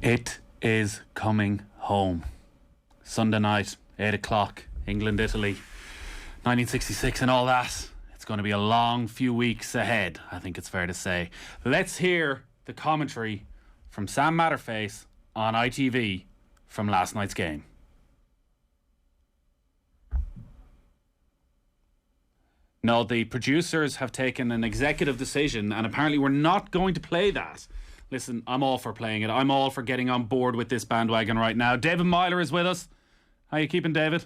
It is coming home. Sunday night, 8 o'clock, England, Italy, 1966 and all that. It's going to be a long few weeks ahead, I think it's fair to say. Let's hear the commentary from Sam Matterface on ITV from last night's game. No, the producers have taken an executive decision and apparently we're not going to play that. Listen, I'm all for playing it. I'm all for getting on board with this bandwagon right now. David Meyler is with us. How are you keeping, David?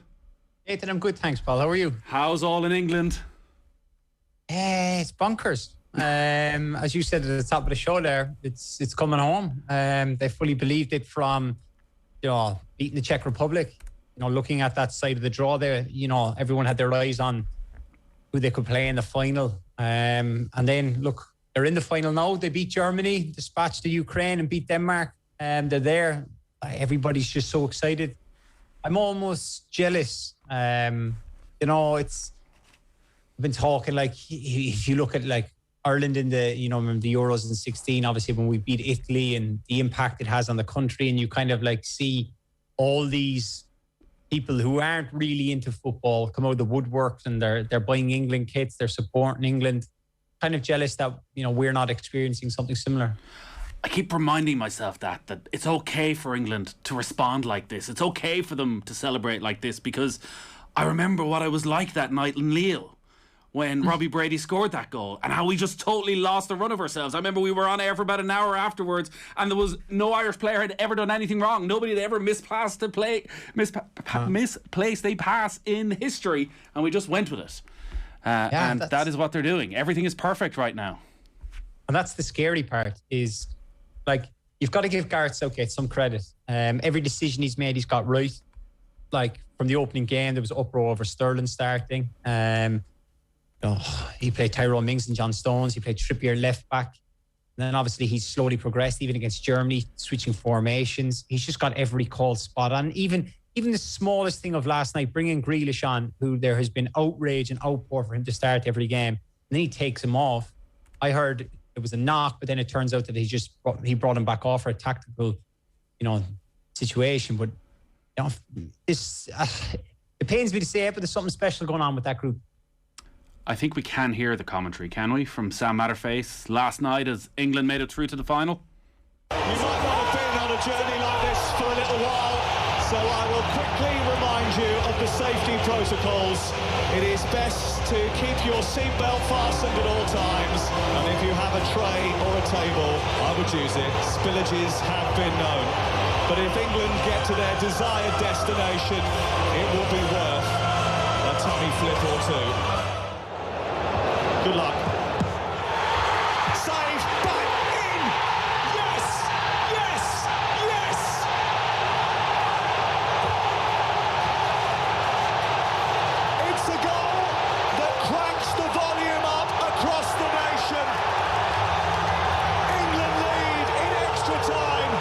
Nathan, I'm good, thanks, Paul. How are you? How's all in England? It's bonkers. As you said at the top of the show there, it's coming home. They fully believed it from, beating the Czech Republic. Looking at that side of the draw there, everyone had their eyes on who they could play in the final. And then, look, they're in the final now. They beat Germany, dispatched the Ukraine and beat Denmark. They're there. Everybody's just so excited. I'm almost jealous. I've been talking if you look at Ireland in the, remember the Euros in 16, obviously when we beat Italy and the impact it has on the country, and you kind of see all these people who aren't really into football come out of the woodworks and they're buying England kits, they're supporting England. Kind of jealous that we're not experiencing something similar. I keep reminding myself that it's okay for England to respond like this. It's okay for them to celebrate like this, because I remember what I was like that night in Lille when Robbie Brady scored that goal and how we just totally lost the run of ourselves. I remember we were on air for about an hour afterwards and there was no Irish player had ever done anything wrong. Nobody had ever misplaced a pass in history, and we just went with it. And that is what they're doing. Everything is perfect right now. And that's the scary part is, you've got to give Gareth Southgate some credit. Every decision he's made, he's got right. From the opening game, there was uproar over Sterling starting. He played Tyrone Mings and John Stones. He played Trippier left back. And then obviously he's slowly progressed, even against Germany, switching formations. He's just got every call spot on. Even the smallest thing of last night, bringing Grealish on, who there has been outrage and outpour for him to start every game, and then he takes him off. I heard it was a knock, but then it turns out that he brought him back off for a tactical, situation. But it pains me to say it, but there's something special going on with that group. I think we can hear the commentary, can we, from Sam Matterface last night as England made it through to the final. You might not have been on a journey like this for a little while, so I will quickly remind you of the safety protocols. It is best to keep your seatbelt fastened at all times, and if you have a tray or a table, I would use it. Spillages have been known. But if England get to their desired destination, it will be worth a tummy flip or two. Good luck. Save, back in! Yes! Yes! Yes! It's a goal that cranks the volume up across the nation. England lead in extra time.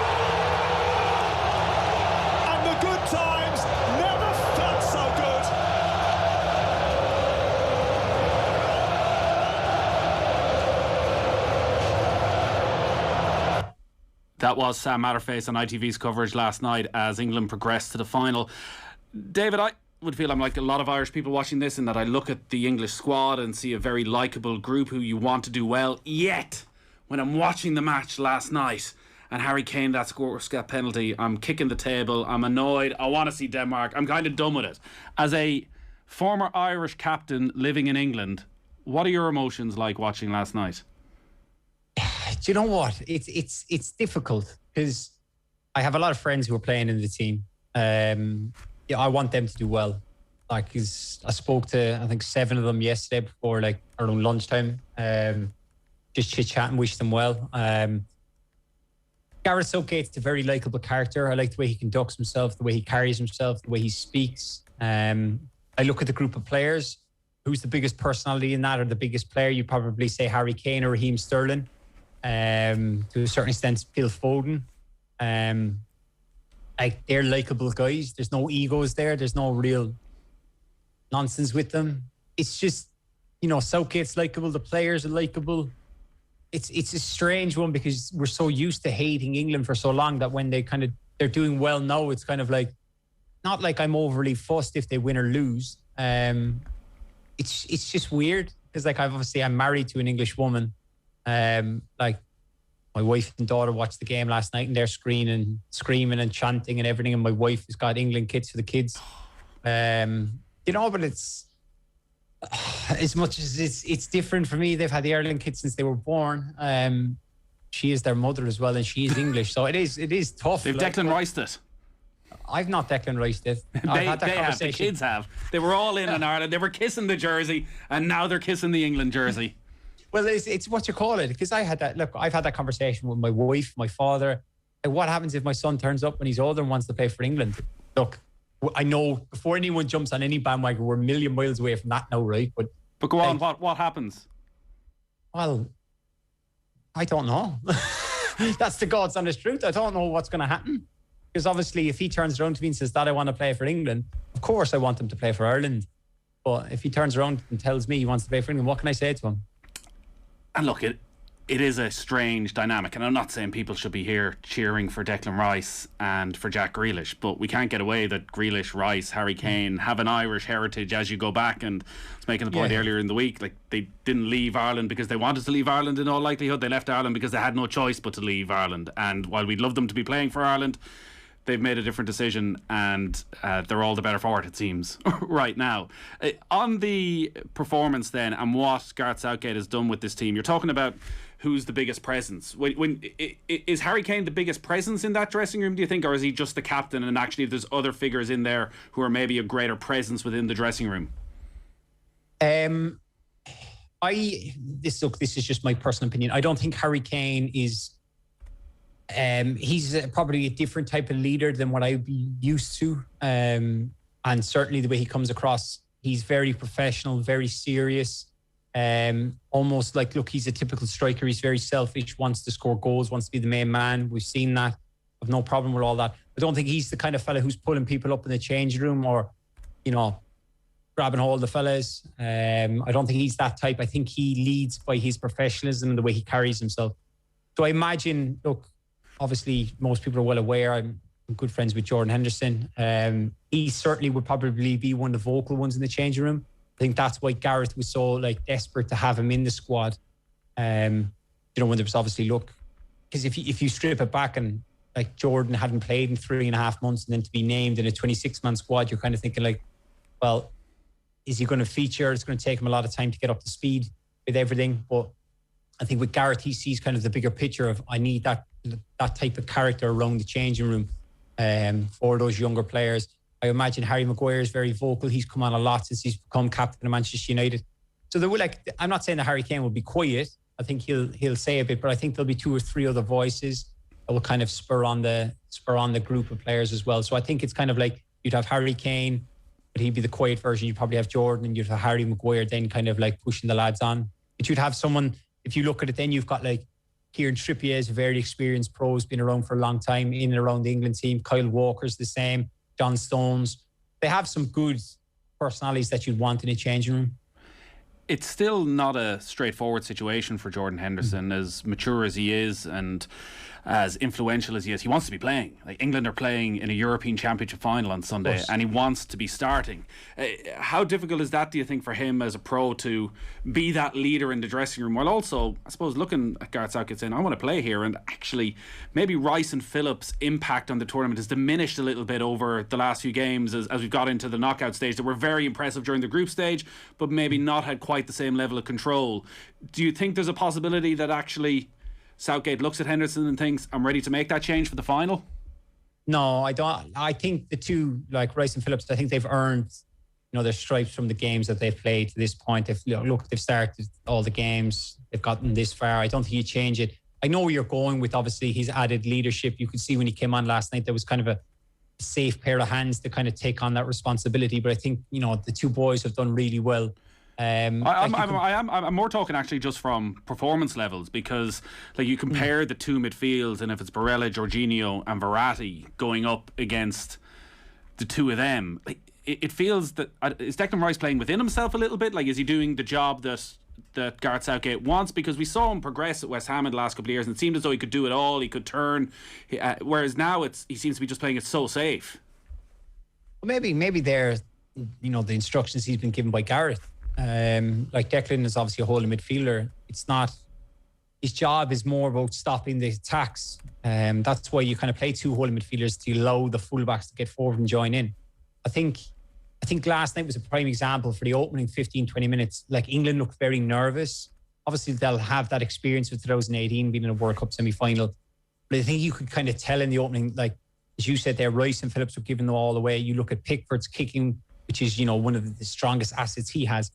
And the good times never felt so good. That was Sam Matterface on ITV's coverage last night as England progressed to the final. David, I would feel I'm like a lot of Irish people watching this in that I look at the English squad and see a very likeable group who you want to do well. Yet, when I'm watching the match last night and Harry Kane, that score-scat penalty, I'm kicking the table, I'm annoyed, I want to see Denmark, I'm kind of done with it. As a former Irish captain living in England, what are your emotions like watching last night? Do you know what? It's difficult because I have a lot of friends who are playing in the team. I want them to do well. I spoke to, I think, 7 of them yesterday before around lunchtime. Just chit-chat and wish them well. Gareth Southgate's a very likeable character. I like the way he conducts himself, the way he carries himself, the way he speaks. I look at the group of players. Who's the biggest personality in that, or the biggest player? You'd probably say Harry Kane or Raheem Sterling. To a certain extent, Phil Foden. They're likeable guys. There's no egos there. There's no real nonsense with them. It's just, Southgate's likeable. The players are likeable. it's a strange one because we're so used to hating England for so long that when they're doing well now, it's kind of like, not like I'm overly fussed if they win or lose. It's just weird because like I'm married to an English woman. Like my wife and daughter watched the game last night and they're screaming and chanting and everything. And my wife has got England kits for the kids. But it's as much as it's different for me. They've had the Ireland kits since they were born. She is their mother as well, and she is English, so it is tough. They've Declan Riced it. I've not Declan Riced it. They have. The kids have. They were all in Ireland. They were kissing the jersey, and now they're kissing the England jersey. Well, it's what you call it, because I've had that conversation with my wife, my father. Like, what happens if my son turns up when he's older and wants to play for England? Look, I know before anyone jumps on any bandwagon, we're a million miles away from that now, right? But go on, what happens? Well, I don't know. That's the God's honest truth. I don't know what's going to happen. Because obviously, if he turns around to me and says that I want to play for England, of course I want him to play for Ireland. But if he turns around and tells me he wants to play for England, what can I say to him? And look, it is a strange dynamic. And I'm not saying people should be here cheering for Declan Rice and for Jack Grealish, but we can't get away that Grealish, Rice, Harry Kane have an Irish heritage as you go back. And I was making the point earlier in the week, like they didn't leave Ireland because they wanted to leave Ireland in all likelihood. They left Ireland because they had no choice but to leave Ireland. And while we'd love them to be playing for Ireland, they've made a different decision, and they're all the better for it seems, right now. On the performance then, and what Gareth Southgate has done with this team, you're talking about who's the biggest presence. Is Harry Kane the biggest presence in that dressing room, do you think, or is he just the captain, and actually there's other figures in there who are maybe a greater presence within the dressing room? This is just my personal opinion. I don't think Harry Kane is... he's probably a different type of leader than what I'd be used to. And certainly the way he comes across, he's very professional, very serious. Almost like, look, he's a typical striker. He's very selfish, wants to score goals, wants to be the main man. We've seen that. I've no problem with all that. I don't think he's the kind of fella who's pulling people up in the change room or, grabbing hold of the fellas. I don't think he's that type. I think he leads by his professionalism and the way he carries himself. So I imagine, look, obviously, most people are well aware I'm good friends with Jordan Henderson. He certainly would probably be one of the vocal ones in the changing room. I think that's why Gareth was so desperate to have him in the squad. When there was obviously because if you strip it back and Jordan hadn't played in 3.5 months and then to be named in a 26-man squad, you're kind of thinking well, is he going to feature? It's going to take him a lot of time to get up to speed with everything. But I think with Gareth, he sees kind of the bigger picture of I need that type of character around the changing room for those younger players. I imagine Harry Maguire is very vocal. He's come on a lot since he's become captain of Manchester United. So there will I'm not saying that Harry Kane will be quiet. I think he'll say a bit, but I think there'll be 2 or 3 other voices that will kind of spur on the group of players as well. So I think it's kind of you'd have Harry Kane, but he'd be the quiet version. You'd probably have Jordan, and you'd have Harry Maguire then kind of pushing the lads on. But you'd have someone, if you look at it, then you've got Kieran Trippier is a very experienced pro, has been around for a long time in and around the England team. Kyle Walker's the same. John Stones. They have some good personalities that you'd want in a changing room. It's still not a straightforward situation for Jordan Henderson, as mature as he is and as influential as he is. He wants to be playing. England are playing in a European Championship final on Sunday, and he wants to be starting. How difficult is that, do you think, for him as a pro to be that leader in the dressing room, while also, I suppose, looking at Gareth Southgate saying, I want to play here, and actually maybe Rice and Phillips' impact on the tournament has diminished a little bit over the last few games as we've got into the knockout stage. That were very impressive during the group stage, but maybe not had quite the same level of control. Do you think there's a possibility that actually Southgate looks at Henderson and thinks, I'm ready to make that change for the final? No, I don't. I think the two, Rice and Phillips, I think they've earned, their stripes from the games that they've played to this point. They've started all the games. They've gotten this far. I don't think you change it. I know where you're going with, obviously, his added leadership. You could see when he came on last night, there was kind of a safe pair of hands to kind of take on that responsibility. But I think, the two boys have done really well. I'm more talking actually just from performance levels, because you compare the two midfields, and if it's Barella, Jorginho and Verratti going up against the two of them, it feels that is Declan Rice playing within himself a little bit? Is he doing the job that that Gareth Southgate wants? Because we saw him progress at West Ham in the last couple of years, and it seemed as though he could do it all. He could turn, whereas now he seems to be just playing it so safe. Well, maybe they're, the instructions he's been given by Gareth. Like Declan is obviously a holding midfielder. It's not. His job is more about stopping the attacks. That's why you kind of play two holding midfielders to allow the fullbacks to get forward and join in. I think last night was a prime example for the opening 15, 20 minutes. Like, England looked very nervous. Obviously, they'll have that experience with 2018 being in a World Cup semi-final. But I think you could kind of tell in the opening, like, as you said there, Rice and Phillips were giving them all away. You look at Pickford's kicking, which is, one of the strongest assets he has.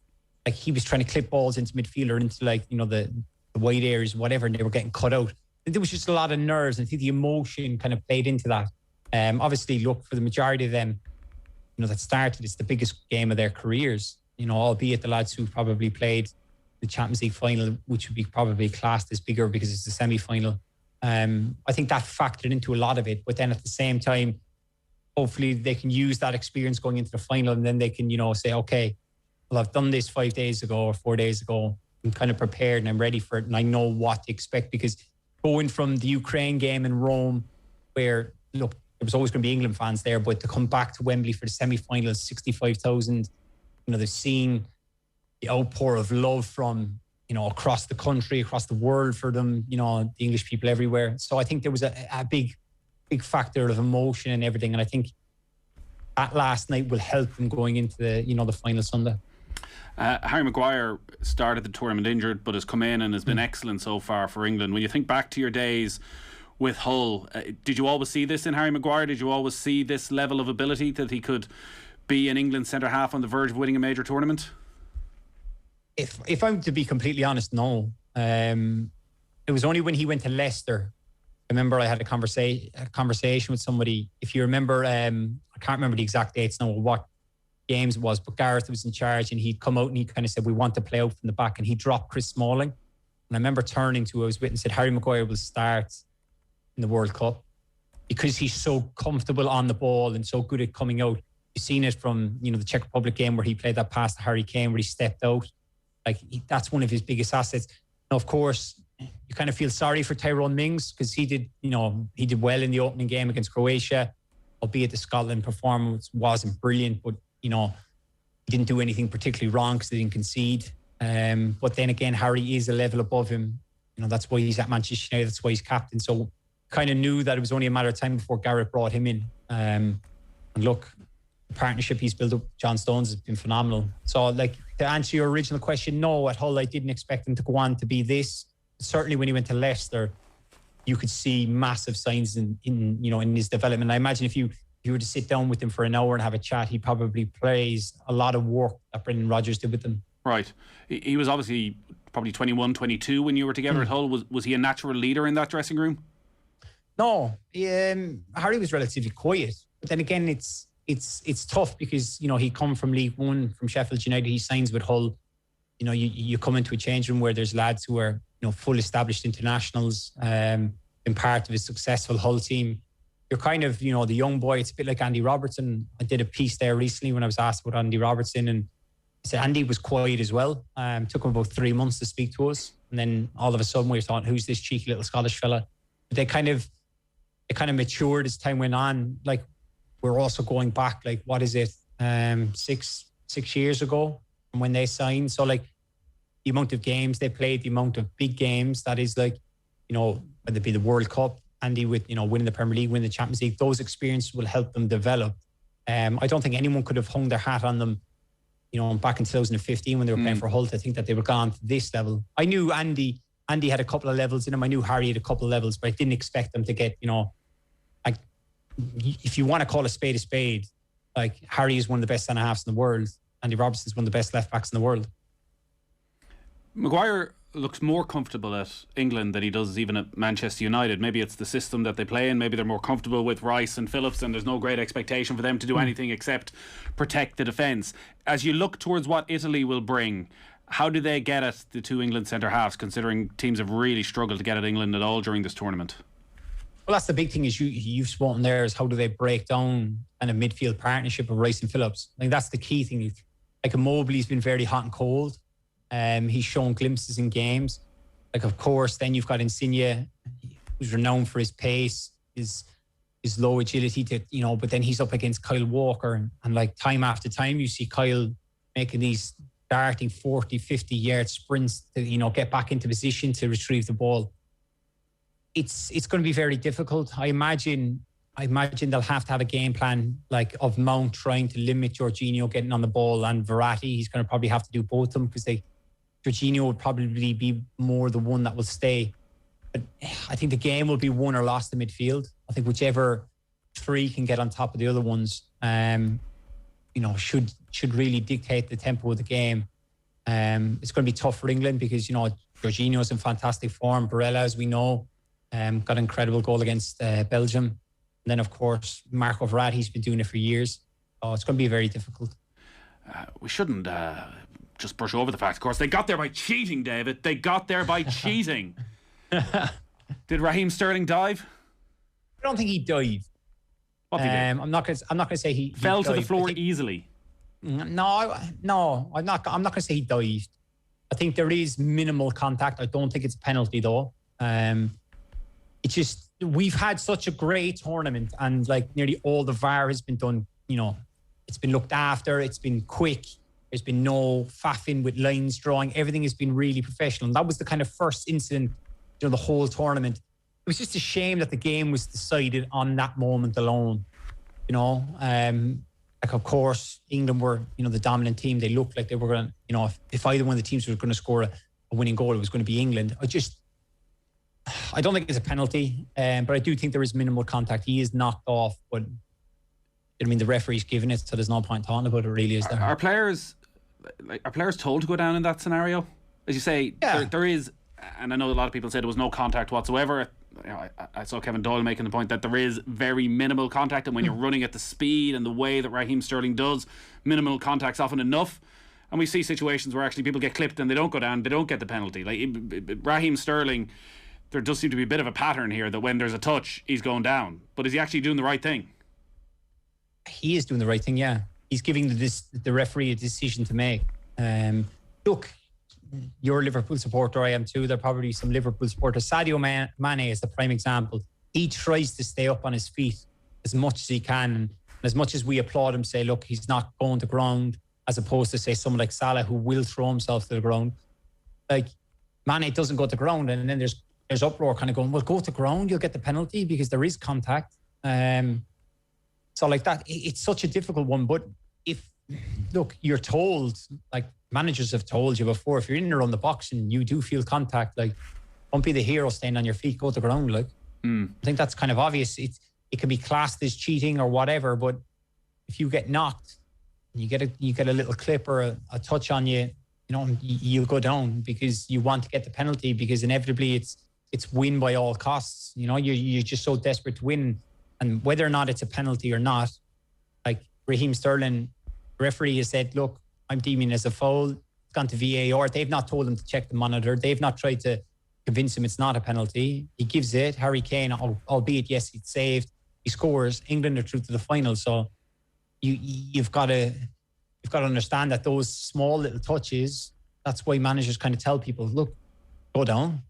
Like, he was trying to clip balls into midfield or into, like, the wide areas, whatever, and they were getting cut out. And there was just a lot of nerves, and I think the emotion kind of played into that. Obviously, look, for the majority of them, that started, it's the biggest game of their careers, albeit the lads who probably played the Champions League final, which would be probably classed as bigger because it's the semi-final. I think that factored into a lot of it. But then at the same time, hopefully they can use that experience going into the final, and then they can, say, okay, well, I've done this 5 days ago or 4 days ago. I'm kind of prepared and I'm ready for it, and I know what to expect. Because going from the Ukraine game in Rome, where, look, there was always going to be England fans there, but to come back to Wembley for the semi-finals, 65,000, they've seen the outpour of love from, across the country, across the world for them, the English people everywhere. So I think there was a big factor of emotion and everything. And I think that last night will help them going into the, the final Sunday. Harry Maguire started the tournament injured, but has come in and has been excellent so far for England. When you think back to your days with Hull, did you always see this in Harry Maguire? Did you always see this level of ability, that he could be an England centre-half on the verge of winning a major tournament? If I'm to be completely honest, no. It was only when he went to Leicester. I remember I had a conversation with somebody. If you remember, I can't remember the exact dates now, what games it was, but Gareth was in charge, and he'd come out and he kind of said, we want to play out from the back, and he dropped Chris Smalling. And I remember turning to who I was with and said, Harry Maguire will start in the World Cup because he's so comfortable on the ball and so good at coming out. You've seen it from, the Czech Republic game where he played that pass to Harry Kane where he stepped out. Like, that's one of his biggest assets. Now, of course, you kind of feel sorry for Tyrone Mings because he did well in the opening game against Croatia, albeit the Scotland performance wasn't brilliant, but, he didn't do anything particularly wrong because they didn't concede. But then again, Harry is a level above him. That's why he's at Manchester United. That's why he's captain. So kind of knew that it was only a matter of time before Gareth brought him in. And look, the partnership he's built up with John Stones has been phenomenal. So, like, to answer your original question, no, at Hull I didn't expect him to go on to be this. Certainly when he went to Leicester, you could see massive signs in his development. I imagine if you were to sit down with him for an hour and have a chat, he probably plays a lot of work that Brendan Rodgers did with them. Right. He was obviously probably 21, 22 when you were together at Hull. Was he a natural leader in that dressing room? No. Harry was relatively quiet. But then again, it's tough because, he come from League One, from Sheffield United. He signs with Hull. You come into a change room where there's lads who are, full established internationals, been part of a successful Hull team. You're kind of, the young boy. It's a bit like Andy Robertson. I did a piece there recently when I was asked about Andy Robertson, and I said Andy was quiet as well. Took him about 3 months to speak to us, and then all of a sudden we thought, who's this cheeky little Scottish fella? But they kind of matured as time went on. Like, we're also going back, like, what is it, 6 years ago from when they signed. So, like, the amount of games they played, the amount of big games that is, like, whether it be the World Cup, Andy with, winning the Premier League, winning the Champions League, those experiences will help them develop. I don't think anyone could have hung their hat on them, back in 2015 when they were playing for Hull, to think that they were gone to this level. I knew Andy had a couple of levels in him. I knew Harry had a couple of levels, but I didn't expect them to get, like, if you want to call a spade, like, Harry is one of the best centre-halves in the world. Andy Robertson is one of the best left-backs in the world. Maguire looks more comfortable at England than he does even at Manchester United. Maybe it's the system that they play in. Maybe they're more comfortable with Rice and Phillips, and there's no great expectation for them to do anything except protect the defence. As you look towards what Italy will bring, how do they get at the two England centre-halves, considering teams have really struggled to get at England at all during this tournament? Well, that's the big thing is you've spoken there, is how do they break down kind of midfield partnership of Rice and Phillips? I think that's the key thing. Like, Immobile has been very hot and cold. He's shown glimpses in games. Like, of course, then you've got Insigne, who's renowned for his pace, his low agility, but then he's up against Kyle Walker. And like time after time, you see Kyle making these darting 40, 50-yard sprints to, get back into position to retrieve the ball. It's going to be very difficult. I imagine they'll have to have a game plan like of Mount trying to limit Jorginho getting on the ball, and Verratti, he's going to probably have to do both of them, because Jorginho would probably be more the one that will stay. But I think the game will be won or lost in midfield. I think whichever three can get on top of the other ones, should really dictate the tempo of the game. It's going to be tough for England because, Jorginho's in fantastic form. Barella, as we know, got an incredible goal against Belgium. And then, of course, Marco Verratti's been doing it for years. So it's going to be very difficult. We shouldn't just brush over the fact, of course, they got there by cheating, David. They got there by cheating. Did Raheem Sterling dive? I don't think he dived. What did he do? I'm not going to say he fell to dived. the floor easily. No, I'm not going to say he dived. I think there is minimal contact. I don't think it's a penalty though. It's just, we've had such a great tournament, and like nearly all the VAR has been done. It's been looked after. It's been quick. There's been no faffing with lines drawing. Everything has been really professional. And that was the kind of first incident, the whole tournament. It was just a shame that the game was decided on that moment alone. Like, of course, England were, the dominant team. They looked like they were going to, if either one of the teams was going to score a winning goal, it was going to be England. I don't think it's a penalty, but I do think there is minimal contact. He is knocked off, but the referee's given it, so there's no point talking about it, really, is there? Are players told to go down in that scenario? As you say, yeah. there is, and I know a lot of people said there was no contact whatsoever. I saw Kevin Doyle making the point that there is very minimal contact, and when you're running at the speed and the way that Raheem Sterling does, minimal contact's often enough. And we see situations where actually people get clipped and they don't go down, they don't get the penalty. Like Raheem Sterling, there does seem to be a bit of a pattern here that when there's a touch, he's going down. But is he actually doing the right thing? He is doing the right thing, yeah. He's giving the referee a decision to make. Look, you're a Liverpool supporter, I am too. There are probably some Liverpool supporters. Sadio Mane is the prime example. He tries to stay up on his feet as much as he can. And as much as we applaud him, say, look, he's not going to ground, as opposed to, say, someone like Salah who will throw himself to the ground. Like, Mane doesn't go to ground, and then there's uproar kind of going, well, go to ground, you'll get the penalty because there is contact. So like that, it's such a difficult one. But look, you're told, like managers have told you before, if you're in and around the box and you do feel contact, like, don't be the hero staying on your feet, go to ground. Like, I think that's kind of obvious. It can be classed as cheating or whatever, but if you get knocked, you get a little clip or a touch on you, you'll go down because you want to get the penalty, because inevitably it's win by all costs. You're just so desperate to win, and whether or not it's a penalty or not, like Raheem Sterling, the referee has said, look, I'm deeming it as a foul. It's gone to VAR. They've not told him to check the monitor. They've not tried to convince him it's not a penalty. He gives it. Harry Kane, albeit yes, he's saved, he scores. England are through to the final. So you've got to understand that those small little touches, that's why managers kind of tell people, look, go down.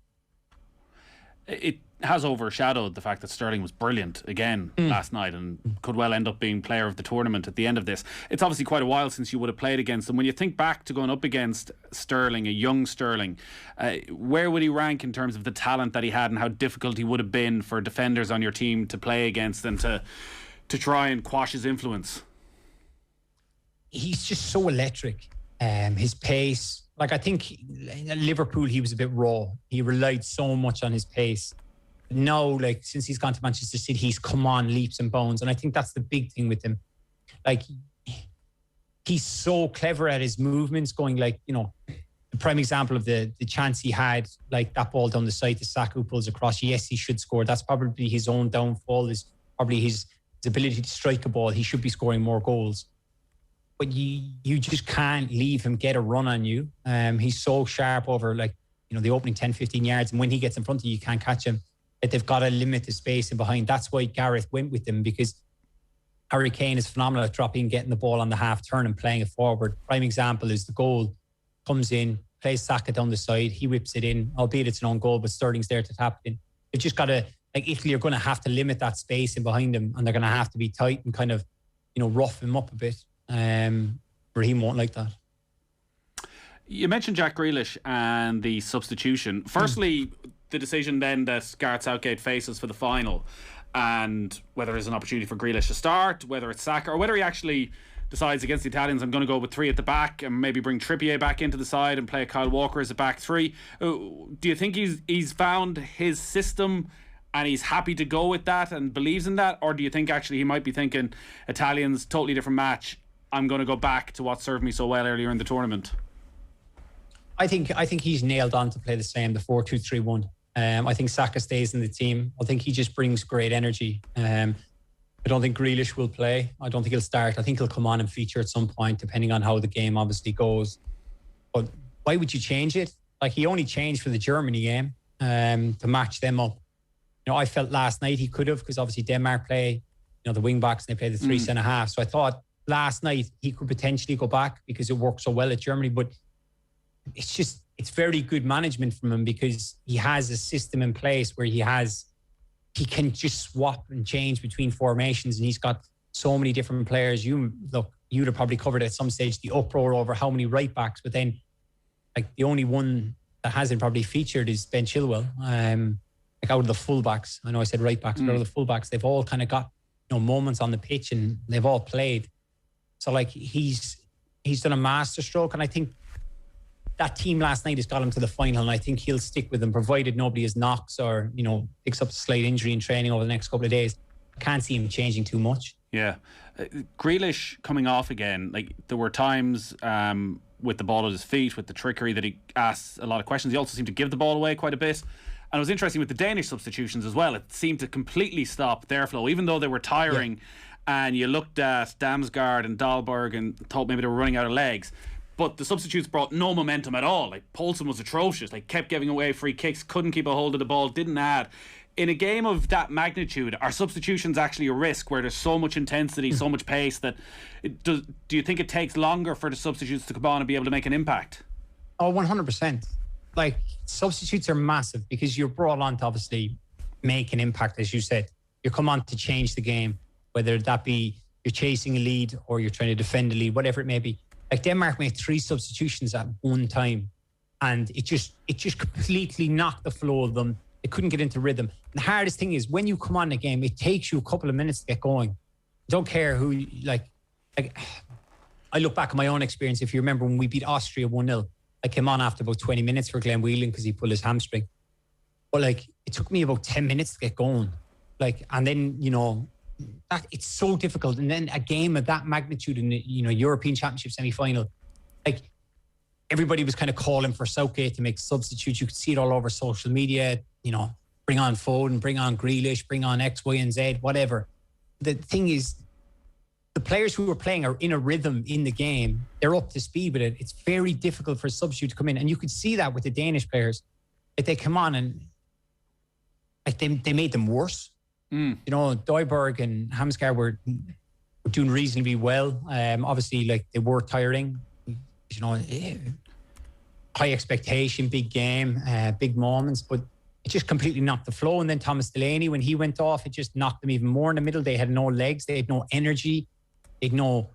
It has overshadowed the fact that Sterling was brilliant again last night and could well end up being player of the tournament at the end of this. It's obviously quite a while since you would have played against him. When you think back to going up against Sterling, a young Sterling, where would he rank in terms of the talent that he had and how difficult he would have been for defenders on your team to play against and to try and quash his influence? He's just so electric. His pace, like I think in Liverpool, he was a bit raw. He relied so much on his pace. Now, like since he's gone to Manchester City, he's come on leaps and bounds. And I think that's the big thing with him. Like he's so clever at his movements, going like, the prime example of the chance he had, like that ball down the side to Saka who pulls across. Yes, he should score. That's probably his own downfall, is probably his ability to strike a ball. He should be scoring more goals. But you just can't leave him get a run on you. He's so sharp over the opening 10, 15 yards. And when he gets in front of you, you can't catch him. That they've got to limit the space in behind. That's why Gareth went with him, because Harry Kane is phenomenal at dropping, getting the ball on the half turn and playing it forward. Prime example is the goal. Comes in, plays Saka down the side. He whips it in, albeit it's an own goal, but Sterling's there to tap it in. They've just got to, like Italy are going to have to limit that space in behind him, and they're going to have to be tight and kind of, rough him up a bit. Raheem won't like that. You mentioned Jack Grealish and the substitution. Firstly, the decision then that Gareth Southgate faces for the final, and whether there's an opportunity for Grealish to start, whether it's Saka, or whether he actually decides against the Italians, I'm going to go with 3 at the back and maybe bring Trippier back into the side and play Kyle Walker as a back 3. Do you think he's found his system and he's happy to go with that and believes in that? Or do you think actually he might be thinking, Italians, totally different match, I'm going to go back to what served me so well earlier in the tournament? I think he's nailed on to play the same, the 4-2-3-1. I think Saka stays in the team. I think he just brings great energy. I don't think Grealish will play. I don't think he'll start. I think he'll come on and feature at some point, depending on how the game obviously goes. But why would you change it? Like, he only changed for the Germany game to match them up. I felt last night he could have, because obviously Denmark play, the wing backs, and they play the 3 centre halves. So I thought last night he could potentially go back because it worked so well at Germany. But it's very good management from him, because he has a system in place where he can just swap and change between formations, and he's got so many different players. You'd have probably covered at some stage the uproar over how many right backs, but then like the only one that hasn't probably featured is Ben Chilwell. Like, out of the fullbacks, I know I said right backs, but out of the fullbacks, they've all kind of got moments on the pitch, and they've all played. So like, he's done a masterstroke, and I think that team last night has got him to the final, and I think he'll stick with them, provided nobody has knocks or picks up a slight injury in training over the next couple of days. I can't see him changing too much. Yeah, Grealish coming off again. Like, there were times with the ball at his feet, with the trickery, that he asked a lot of questions. He also seemed to give the ball away quite a bit. And it was interesting with the Danish substitutions as well. It seemed to completely stop their flow, even though they were tiring. Yeah. And you looked at Damsgaard and Dahlberg and thought maybe they were running out of legs. But the substitutes brought no momentum at all. Like, Poulsen was atrocious. Like, kept giving away free kicks, couldn't keep a hold of the ball, didn't add. In a game of that magnitude, are substitutions actually a risk, where there's so much intensity, so much pace, that do you think it takes longer for the substitutes to come on and be able to make an impact? Oh, 100%. Like, substitutes are massive, because you're brought on to obviously make an impact, as you said. You come on to change the game, whether that be you're chasing a lead or you're trying to defend a lead, whatever it may be. Like, Denmark made 3 substitutions at one time, and it just completely knocked the flow of them. They couldn't get into rhythm. And the hardest thing is, when you come on the game, it takes you a couple of minutes to get going. Don't care who, like I look back at my own experience. If you remember when we beat Austria 1-0, I came on after about 20 minutes for Glenn Whelan because he pulled his hamstring. But like, it took me about 10 minutes to get going. Like, and then, that it's so difficult. And then a game of that magnitude in the, European Championship semi-final, like, everybody was kind of calling for Southgate to make substitutes. You could see it all over social media, bring on Foden, bring on Grealish, bring on X, Y, and Z, whatever. The thing is, the players who are playing are in a rhythm in the game. They're up to speed with it. It's very difficult for a substitute to come in. And you could see that with the Danish players. Like, they come on and like they made them worse. Døjberg and Hamskar were doing reasonably well. Obviously, like, they were tiring. High expectation, big game, big moments, but it just completely knocked the flow. And then Thomas Delaney, when he went off, it just knocked them even more in the middle. They had no legs. They had no energy. They had no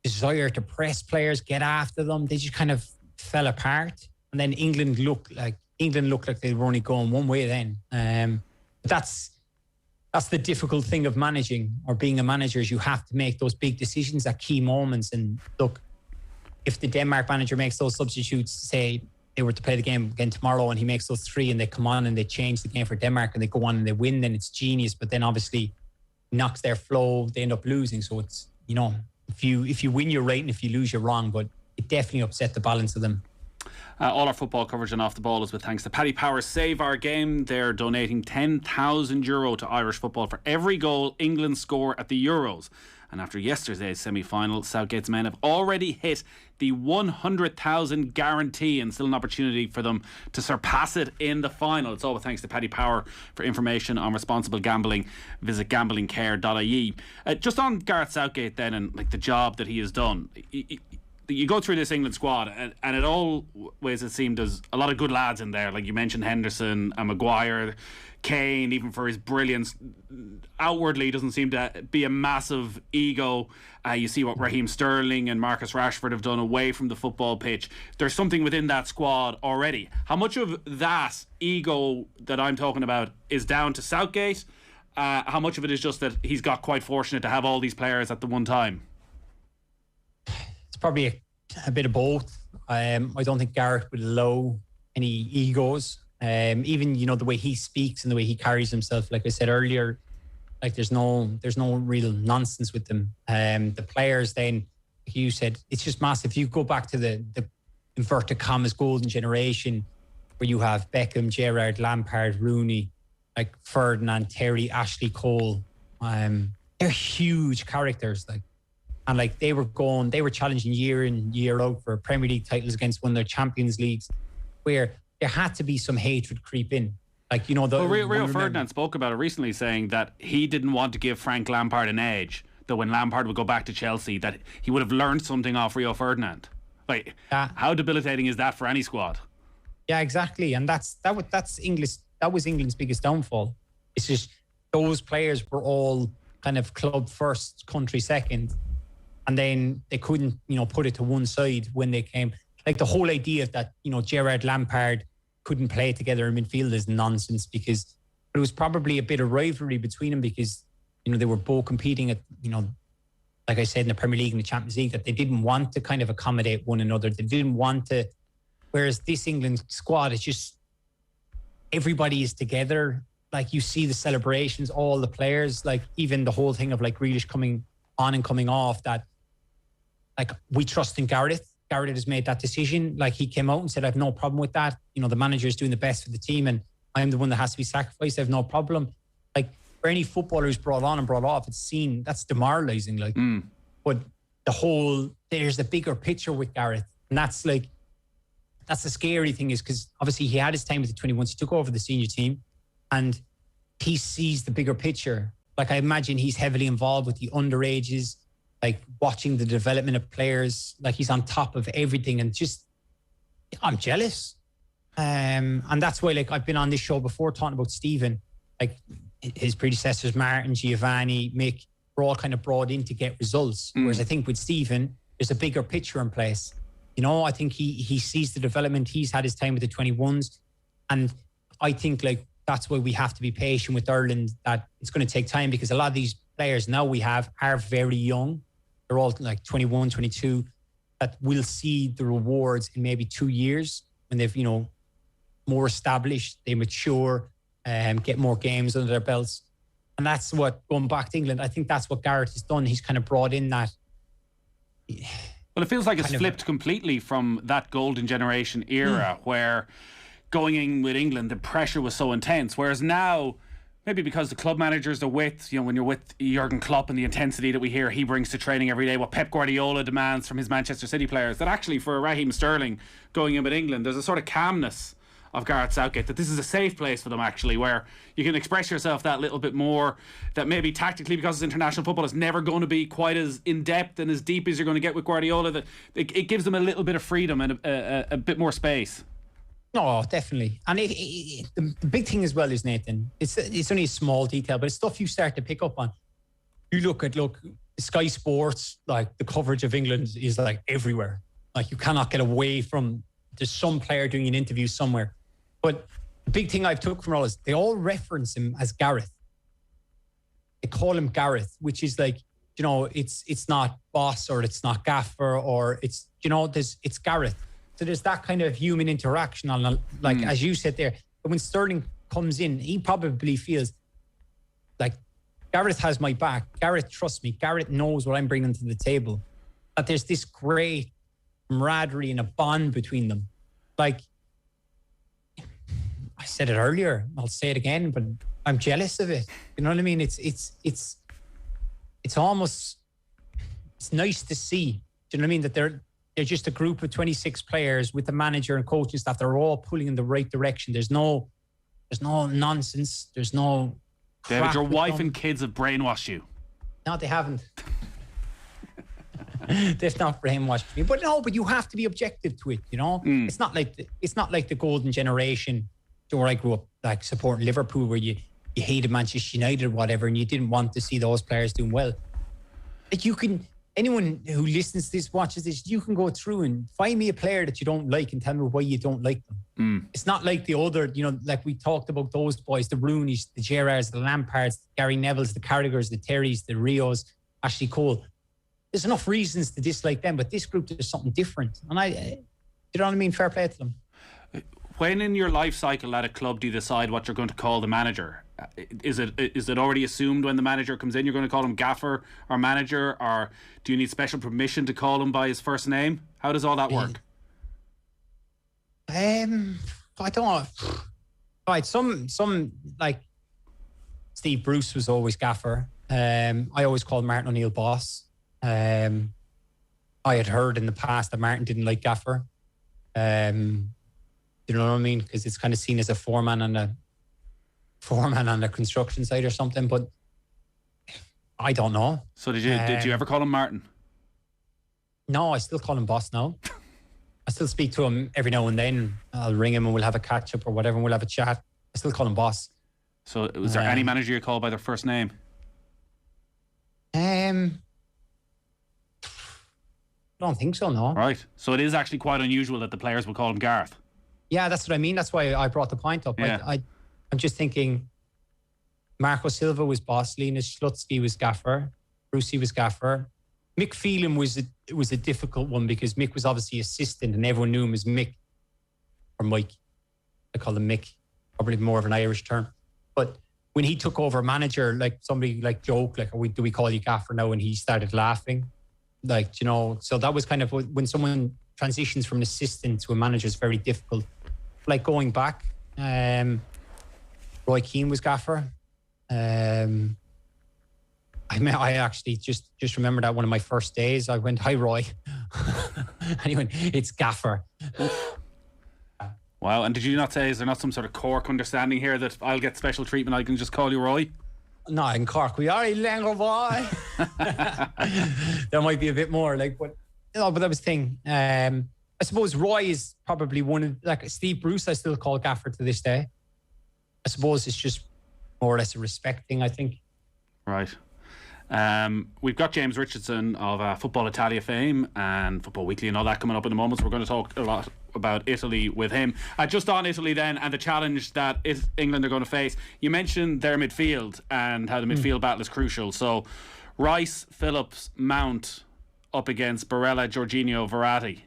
desire to press players, get after them. They just kind of fell apart. And then England looked like they were only going one way then. But that's the difficult thing of managing, or being a manager, is you have to make those big decisions at key moments. And look, if the Denmark manager makes those substitutes, say they were to play the game again tomorrow, and he makes those 3 and they come on and they change the game for Denmark and they go on and they win, then it's genius. But then obviously knocks their flow, they end up losing. So it's, if you win, you're right, and if you lose, you're wrong. But it definitely upset the balance of them. All our football coverage and Off the Ball is with thanks to Paddy Power Save Our Game. They're donating €10,000 to Irish football for every goal England score at the Euros. And after yesterday's semi-final, Southgate's men have already hit the 100,000 guarantee, and still an opportunity for them to surpass it in the final. It's all with thanks to Paddy Power. For information on responsible gambling, visit gamblingcare.ie. Just on Gareth Southgate then, and like the job that he has done. you go through this England squad, and it always, it seemed, there's a lot of good lads in there. Like you mentioned, Henderson and Maguire, Kane, even for his brilliance, outwardly doesn't seem to be a massive ego. You see what Raheem Sterling and Marcus Rashford have done away from the football pitch. There's something within that squad already. How much of that ego that I'm talking about is down to Southgate? How much of it is just that he's got quite fortunate to have all these players at the one time? It's probably a bit of both. I don't think Gareth would allow any egos. Even, you know, the way he speaks and the way he carries himself, like I said earlier, like there's no real nonsense with them. The players then, like you said, it's just massive. You go back to the inverted commas golden generation where you have Beckham, Gerrard, Lampard, Rooney, like Ferdinand, Terry, Ashley Cole. They're huge characters, like, and like they were challenging year in, year out for Premier League titles against one of their Champions Leagues, where there had to be some hatred creep in. Like, you know, Rio Ferdinand spoke about it recently, saying that he didn't want to give Frank Lampard an edge, that when Lampard would go back to Chelsea, that he would have learned something off Rio Ferdinand. Like, how debilitating is that for any squad? Yeah, exactly. And that was England's biggest downfall. It's just those players were all kind of club first, country second, and then they couldn't, you know, put it to one side when they came. Like the whole idea that, you know, Gerrard, Lampard couldn't play together in midfield is nonsense, because there was probably a bit of rivalry between them because, you know, they were both competing at, you know, like I said, in the Premier League and the Champions League, that they didn't want to kind of accommodate one another. They didn't want to, whereas this England squad, it's just everybody is together. Like you see the celebrations, all the players, like even the whole thing of like Grealish coming on and coming off, that like we trust in Gareth. Gareth has made that decision. Like he came out and said, I have no problem with that. You know, the manager is doing the best for the team and I'm the one that has to be sacrificed. I have no problem. Like for any footballer who's brought on and brought off, it's seen, that's demoralising. Like, but there's a bigger picture with Gareth. And that's the scary thing, is because obviously he had his time with the 21s. He took over the senior team and he sees the bigger picture. Like I imagine he's heavily involved with the underages, like watching the development of players. Like he's on top of everything, and just, I'm jealous. And that's why, like, I've been on this show before talking about Stephen, like his predecessors, Martin, Giovanni, Mick, were all kind of brought in to get results. Whereas I think with Stephen, there's a bigger picture in place. You know, I think he sees the development. He's had his time with the 21s. And I think like that's why we have to be patient with Ireland, that it's going to take time, because a lot of these players now we have are very young. They're all like 21, 22, that will see the rewards in maybe 2 years when they've, you know, more established, they mature, get more games under their belts. And that's what, going back to England, I think that's what Gareth has done. He's kind of brought in that. Well, it feels like it's flipped completely from that golden generation era where going in with England, the pressure was so intense. Whereas now, maybe because the club managers are with, you know, when you're with Jurgen Klopp and the intensity that we hear he brings to training every day, what Pep Guardiola demands from his Manchester City players, that actually for Raheem Sterling going in with England, there's a sort of calmness of Gareth Southgate, that this is a safe place for them actually, where you can express yourself that little bit more, that maybe tactically, because it's international football, it's never going to be quite as in-depth and as deep as you're going to get with Guardiola, that it gives them a little bit of freedom and a bit more space. No, definitely. And the big thing as well is, Nathan, it's only a small detail, but it's stuff you start to pick up on. You look Sky Sports, like the coverage of England is like everywhere. Like you cannot get away from, there's some player doing an interview somewhere. But the big thing I've took from all is they all reference him as Gareth. They call him Gareth, which is like, you know, it's not boss or it's not gaffer or it's, you know, it's Gareth. So there's that kind of human interaction on, like, as you said there, when Sterling comes in, he probably feels like Gareth has my back. Gareth trusts me. Gareth knows what I'm bringing to the table. That there's this great camaraderie and a bond between them. Like, I said it earlier, I'll say it again, but I'm jealous of it. You know what I mean? It's almost, it's nice to see. Do you know what I mean? That they're just a group of 26 players with the manager and coaching staff. They're all pulling in the right direction. There's no nonsense. There's no crap. David, your wife and kids have brainwashed you. No, they haven't. They've not brainwashed me. But no, but you have to be objective to it, you know? It's not like the golden generation where I grew up, like supporting Liverpool, where you hated Manchester United or whatever, and you didn't want to see those players doing well. Like anyone who listens to this, watches this, you can go through and find me a player that you don't like and tell me why you don't like them. It's not like the other, you know, like we talked about those boys, the Rooneys, the Gerrards, the Lampards, the Gary Nevilles, the Carragers, the Terrys, the Rios, Ashley Cole. There's enough reasons to dislike them, but this group, there's something different. And you know what I mean? Fair play to them. When in your life cycle at a club do you decide what you're going to call the manager? Is it already assumed when the manager comes in you're going to call him gaffer or manager, or do you need special permission to call him by his first name? How does all that work? I don't know. Right, some like Steve Bruce was always gaffer. I always called Martin O'Neill boss. I had heard in the past that Martin didn't like gaffer. You know what I mean? Because it's kind of seen as a foreman on the construction site or something. But I don't know. So did you ever call him Martin? No, I still call him boss now. I still speak to him every now and then. I'll ring him and we'll have a catch up or whatever, and we'll have a chat. I still call him boss. So was there any manager you call by their first name? I don't think so, no. Right. So it is actually quite unusual that the players will call him Garth. Yeah, that's what I mean. That's why I brought the point up. Yeah. I'm just thinking Marco Silva was boss, Linus Schlutsky was gaffer, Brucey was gaffer. Mick Phelan was a difficult one because Mick was obviously assistant and everyone knew him as Mick or Mike. I call him Mick, probably more of an Irish term. But when he took over manager, like somebody like joked, like, do we call you gaffer now? And he started laughing. Like, you know, so that was kind of when someone transitions from an assistant to a manager is very difficult. Like going back, Roy Keane was gaffer. I actually just remember that one of my first days. I went, "Hi, Roy." And he went, "It's gaffer." Wow. And did you not say, is there not some sort of cork understanding here that I'll get special treatment, I can just call you Roy? No, in Cork we are a little boy. There might be a bit more, like, but you know, but that was the thing. I suppose Roy is probably one of, like, Steve Bruce I still call gaffer to this day. I suppose it's just more or less a respect thing, I think. Right. We've got James Richardson of Football Italia fame and Football Weekly and all that coming up in a moment, so we're going to talk a lot about Italy with him. Just on Italy then, and the challenge that England are going to face. You mentioned their midfield and how the midfield battle is crucial. So Rice, Phillips, Mount up against Barella, Jorginho, Verratti.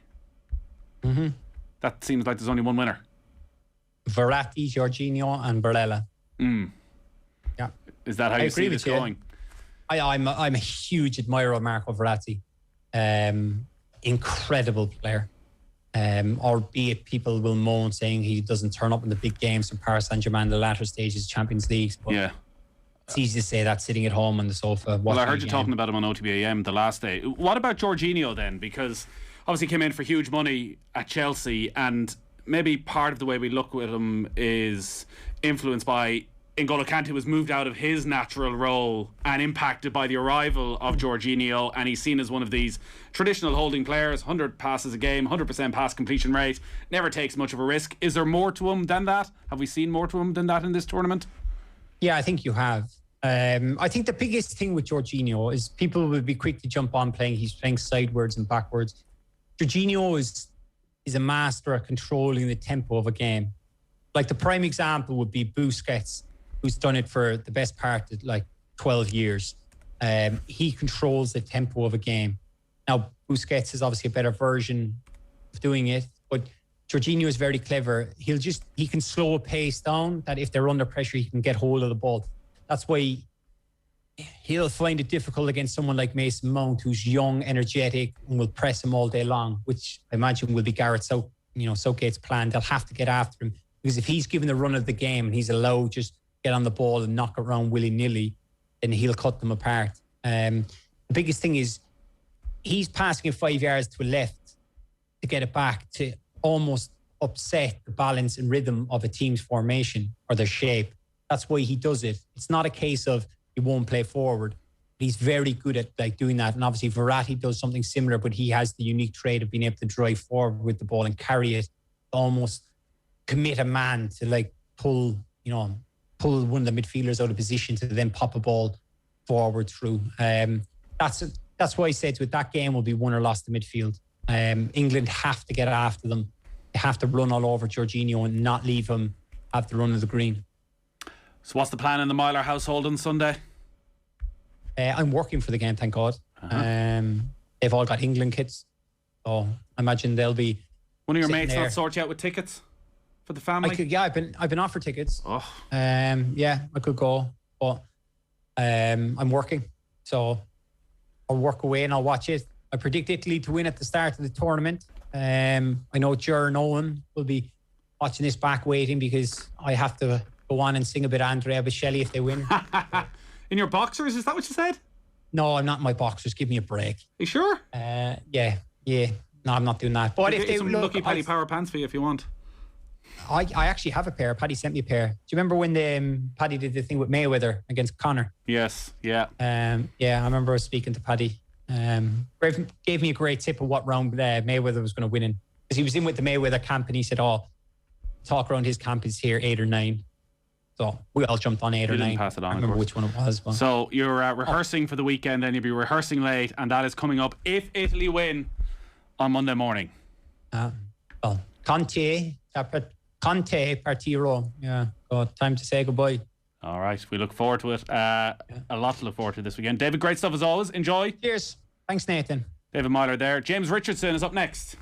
That seems like there's only one winner. Verratti, Jorginho and Barella. Yeah. Is that how you see this going? I'm a huge admirer of Marco Verratti. Incredible player. Albeit people will moan saying he doesn't turn up in the big games for Paris Saint-Germain, the latter stages of Champions League. But yeah. It's easy to say that sitting at home on the sofa. Well, I heard you talking about him on OTB AM the last day. What about Jorginho then? Because obviously came in for huge money at Chelsea, and maybe part of the way we look at him is influenced by N'Golo Kante was moved out of his natural role and impacted by the arrival of Jorginho, and he's seen as one of these traditional holding players, 100 passes a game, 100% pass completion rate, never takes much of a risk. Is there more to him than that? Have we seen more to him than that in this tournament? Yeah, I think you have. I think the biggest thing with Jorginho is people will be quick to jump on he's playing sidewards and backwards. Jorginho is a master at controlling the tempo of a game. Like the prime example would be Busquets, who's done it for the best part of like 12 years. He controls the tempo of a game. Now, Busquets is obviously a better version of doing it, but Jorginho is very clever. He can slow a pace down, that if they're under pressure, he can get hold of the ball. That's why he'll find it difficult against someone like Mason Mount, who's young, energetic, and will press him all day long, which I imagine will be Southgate's plan. They'll have to get after him, because if he's given the run of the game and he's allowed just get on the ball and knock it around willy-nilly, then he'll cut them apart. The biggest thing is he's passing it 5 yards to a left to get it back, to almost upset the balance and rhythm of a team's formation or their shape. That's why he does it. It's not a case of he won't play forward. He's very good at like doing that. And obviously Verratti does something similar, but he has the unique trait of being able to drive forward with the ball and carry it, almost commit a man to like pull one of the midfielders out of position to then pop a ball forward through. That's why I said with that game will be won or lost to midfield. England have to get after them. They have to run all over Jorginho and not leave him have the run of the green. So what's the plan in the Meyler household on Sunday? I'm working for the game, thank God. They've all got England kits. So I imagine they'll be one of your mates there. not sort you out with tickets for the family? I've been offered tickets. Oh. I could go, but I'm working. So I'll work away and I'll watch it. I predict Italy to win at the start of the tournament. I know Ger and Owen will be watching this back waiting because I have to go on and sing a bit of Andrea Bocelli if they win. In your boxers, is that what you said? No, I'm not in my boxers. Give me a break. You sure? Yeah. No, I'm not doing that. But if they some look, lucky Paddy Power pants for you if you want. I actually have a pair. Paddy sent me a pair. Do you remember when Paddy did the thing with Mayweather against Conor? Yes, yeah. I remember speaking to Paddy. Gave me a great tip of what round Mayweather was going to win in. Because he was in with the Mayweather camp and he said, talk around his camp is here 8 or 9. So we all jumped on 8 or 9. Didn't pass it on, I remember which one it was. But. So you're rehearsing for the weekend and you'll be rehearsing late, and that is coming up if Italy win on Monday morning. Conte partiro. Yeah, time to say goodbye. All right, we look forward to it. A lot to look forward to this weekend. David, great stuff as always. Enjoy. Cheers. Thanks, Nathan. David Meyler there. James Richardson is up next.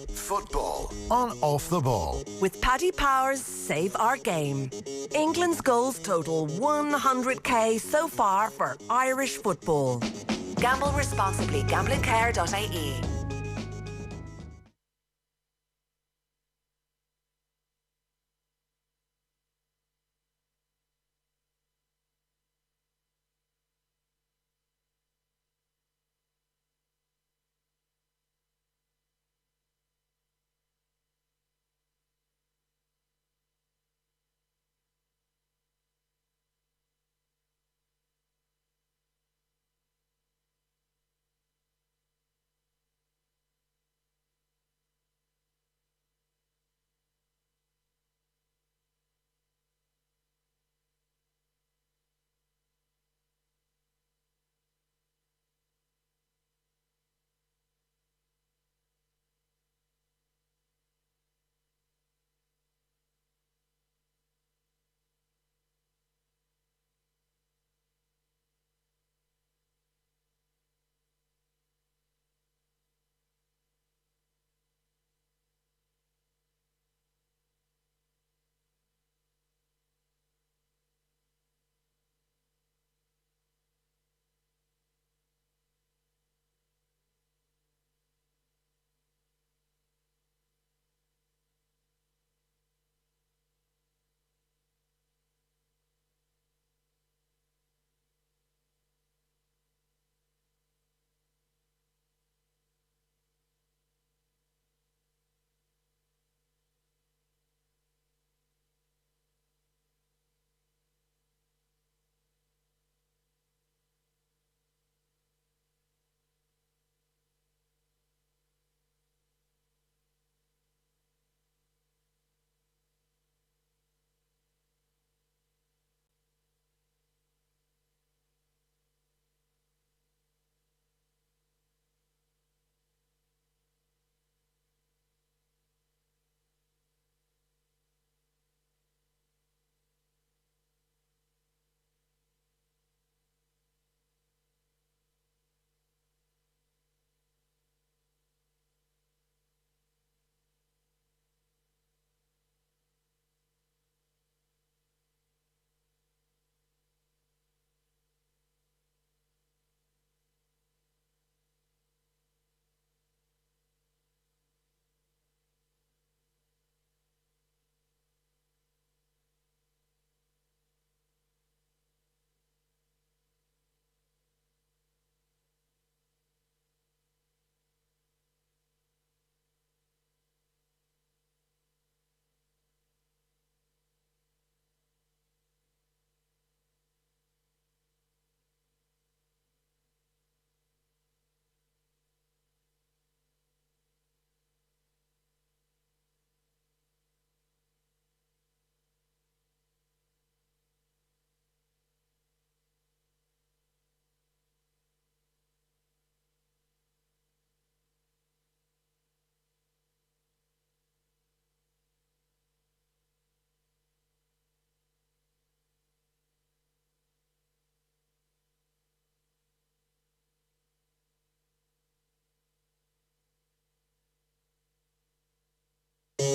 Football on Off the Ball. With Paddy Power's Save Our Game. England's goals total 100k so far for Irish football. Gamble responsibly. Gamblingcare.ie.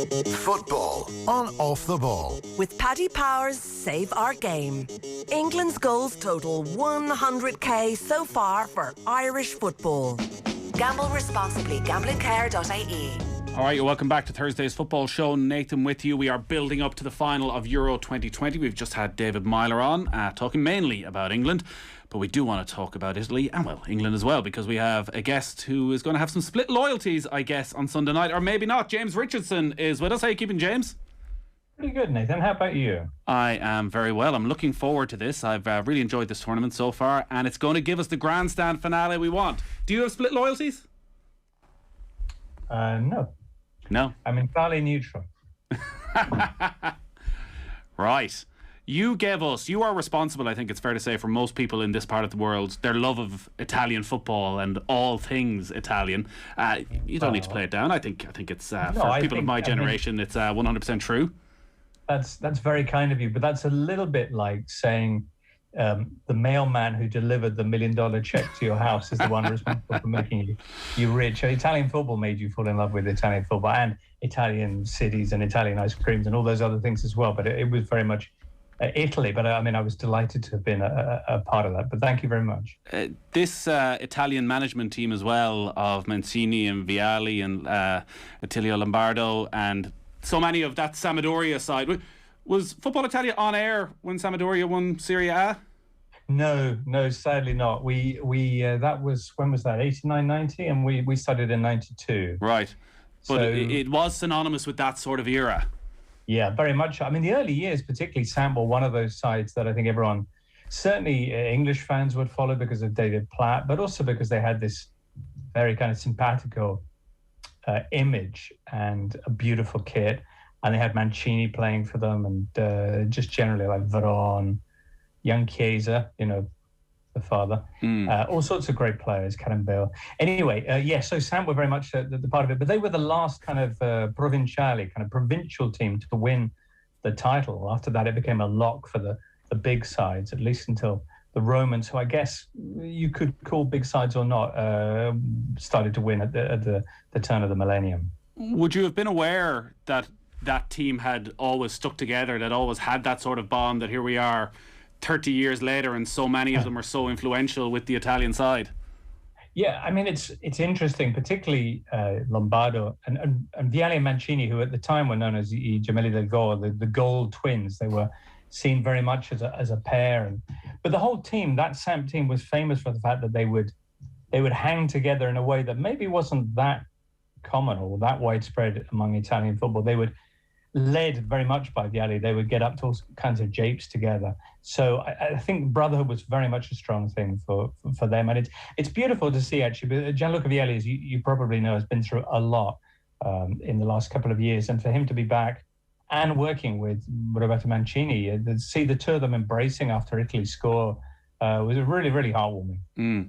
Football on Off the Ball. With Paddy Power's Save Our Game. England's goals total 100k so far for Irish football. Gamble responsibly. Gamblingcare.ie. All right, you're welcome back to Thursday's football show. Nathan with you. We are building up to the final of Euro 2020. We've just had David Meyler on, talking mainly about England, but we do want to talk about Italy and, well, England as well, because we have a guest who is going to have some split loyalties, I guess, on Sunday night, or maybe not. James Richardson is with us. How are you keeping, James? Pretty good, Nathan. How about you? I am very well. I'm looking forward to this. I've really enjoyed this tournament so far, and it's going to give us the grandstand finale we want. Do you have split loyalties? No. No. I'm entirely neutral. Right. You are responsible, I think it's fair to say, for most people in this part of the world, their love of Italian football and all things Italian. You don't need to play it down. I think it's for people of my generation, it's 100% true. That's very kind of you, but that's a little bit like saying the mailman who delivered the $1 million check to your house is the one responsible for making you rich. Italian football made you fall in love with Italian football and Italian cities and Italian ice creams and all those other things as well. But it was very much Italy. But I was delighted to have been a part of that. But thank you very much. This Italian management team as well of Mancini and Vialli and Attilio Lombardo and so many of that Sampdoria side. Was Football Italia on air when Sampdoria won Serie A? No, sadly not. We that was, when was that? 89, 90, and we started in 92. Right, but so, it was synonymous with that sort of era. Yeah, very much. I mean, the early years, particularly Samp, were one of those sides that I think everyone, certainly English fans, would follow because of David Platt, but also because they had this very kind of simpatico image and a beautiful kit. And they had Mancini playing for them, and just generally like Veron, young Chiesa, the father, all sorts of great players, Karen Bale. Anyway, so Sam were very much the part of it, but they were the last kind of provinciale, kind of provincial team to win the title. After that, it became a lock for the big sides, at least until the Romans, who I guess you could call big sides or not, started to win at the turn of the millennium. Would you have been aware that team had always stuck together, that always had that sort of bond, that here we are 30 years later and so many of them are so influential with the Italian side? Yeah, I mean, it's interesting, particularly Lombardo and Vialli and Mancini, who at the time were known as I Gemelli del Gol, the goal twins. They were seen very much as a pair. But the whole team, that Samp team, was famous for the fact that they would hang together in a way that maybe wasn't that common or that widespread among Italian football. They would, led very much by Vialli, they would get up to all kinds of japes together. So I think brotherhood was very much a strong thing for them. And it's beautiful to see, actually. But Gianluca Vialli, as you probably know, has been through a lot in the last couple of years. And for him to be back and working with Roberto Mancini, to see the two of them embracing after Italy score was really, really heartwarming.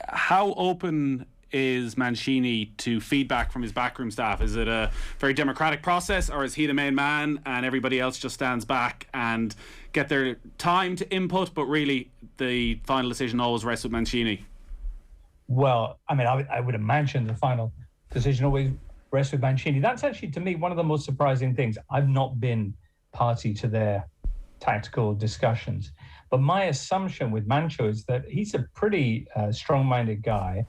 How open is Mancini to feedback from his backroom staff? Is it a very democratic process, or is he the main man and everybody else just stands back and get their time to input, but really the final decision always rests with Mancini? Well, I mean, I would imagine the final decision always rests with Mancini. That's actually, to me, one of the most surprising things. I've not been party to their tactical discussions, but my assumption with Mancho is that he's a pretty strong-minded guy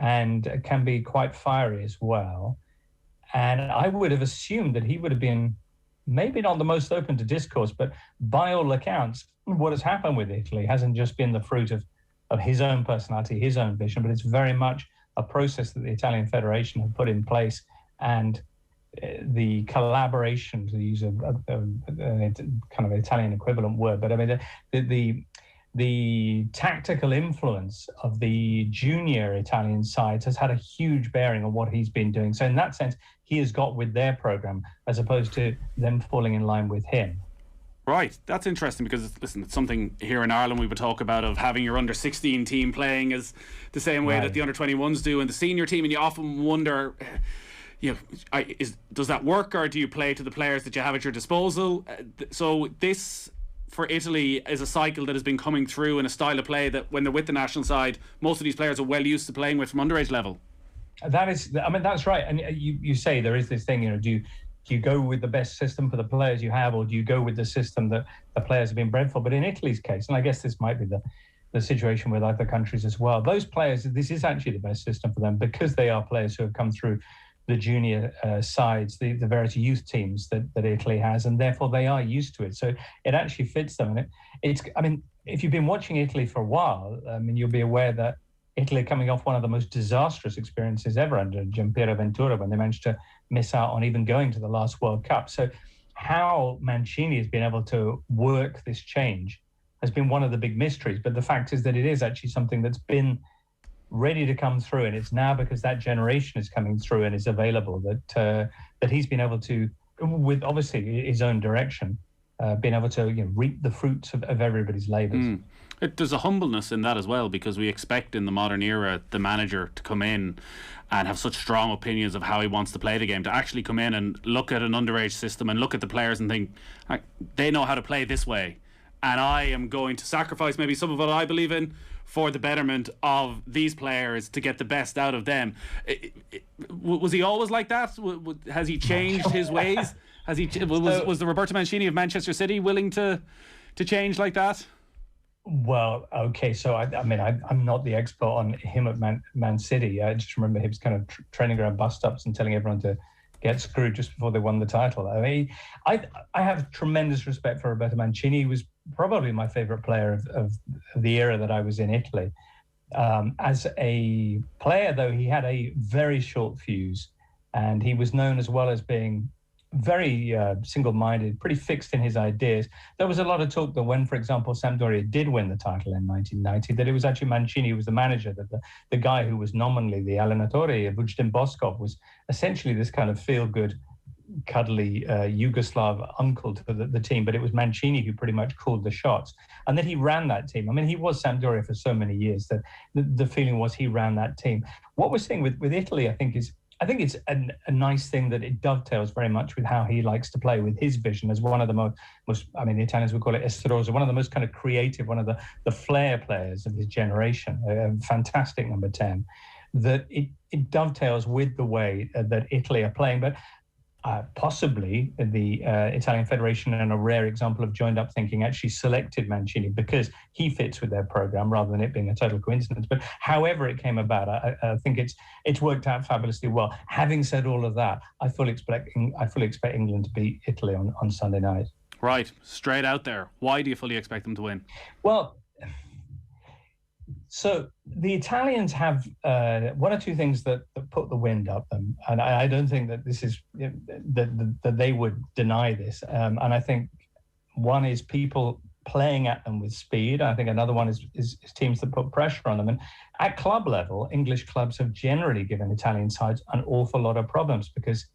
and can be quite fiery as well. And I would have assumed that he would have been maybe not the most open to discourse, but by all accounts, what has happened with Italy hasn't just been the fruit of his own personality, his own vision, but it's very much a process that the Italian Federation have put in place, and the collaboration, to use a kind of Italian equivalent word, but I mean, the tactical influence of the junior Italian sides has had a huge bearing on what he's been doing. So in that sense, he has got with their program as opposed to them falling in line with him. Right, that's interesting, because listen, it's something here in Ireland we would talk about, of having your under 16 team playing as the same way that the under 21s do and the senior team, and you often wonder, does that work, or do you play to the players that you have at your disposal? So this, for Italy, is a cycle that has been coming through in a style of play that when they're with the national side, most of these players are well used to playing with from underage level. That is, I mean, that's right. And you say there is this thing, do Do you go with the best system for the players you have, or do you go with the system that the players have been bred for? But in Italy's case, and I guess this might be the situation with other countries as well, those players, this is actually the best system for them because they are players who have come through the junior sides, the various youth teams that Italy has, and therefore they are used to it. So it actually fits them. And if you've been watching Italy for a while, you'll be aware that Italy coming off one of the most disastrous experiences ever under Gianpiero Ventura when they managed to miss out on even going to the last World Cup. So how Mancini has been able to work this change has been one of the big mysteries. But the fact is that it is actually something that's been ready to come through, and it's now because that generation is coming through and is available that he's been able to, with obviously his own direction, been able to reap the fruits of everybody's labours. There's a humbleness in that as well, because we expect in the modern era the manager to come in and have such strong opinions of how he wants to play the game, to actually come in and look at an underage system and look at the players and think, they know how to play this way, and I am going to sacrifice maybe some of what I believe in for the betterment of these players to get the best out of them. Was he always like that? Has he changed his ways? Was the Roberto Mancini of Manchester City willing to change like that? Well, okay, so I'm not the expert on him at Man City. I just remember him kind of training around bus-stops and telling everyone to get screwed just before they won the title. I have tremendous respect for Roberto Mancini. He was probably my favourite player of the era that I was in Italy. As a player, though, he had a very short fuse, and he was known as well as being very single-minded, pretty fixed in his ideas. There was a lot of talk that when, for example, Sampdoria did win the title in 1990, that it was actually Mancini who was the manager, that the guy who was nominally the allenatore, Vujtin Boskov, was essentially this kind of feel-good, cuddly Yugoslav uncle to the team, but it was Mancini who pretty much called the shots. And then he ran that team. He was Sampdoria for so many years that the feeling was he ran that team. What we're seeing with Italy, I think it's a nice thing that it dovetails very much with how he likes to play, with his vision as one of the most the Italians would call it estroso, one of the most kind of creative, one of the flair players of his generation, a fantastic number 10, that it dovetails with the way that Italy are playing. But possibly the Italian Federation, and a rare example of joined up thinking, actually selected Mancini because he fits with their program rather than it being a total coincidence. But however it came about, I think it's worked out fabulously well. Having said all of that, I fully expect England to beat Italy on Sunday night. Right, straight out there. Why do you fully expect them to win? Well, so the Italians have one or two things that put the wind up them, and I don't think that this is that they would deny this. And I think one is people playing at them with speed. I think another one is teams that put pressure on them. And at club level, English clubs have generally given Italian sides an awful lot of problems because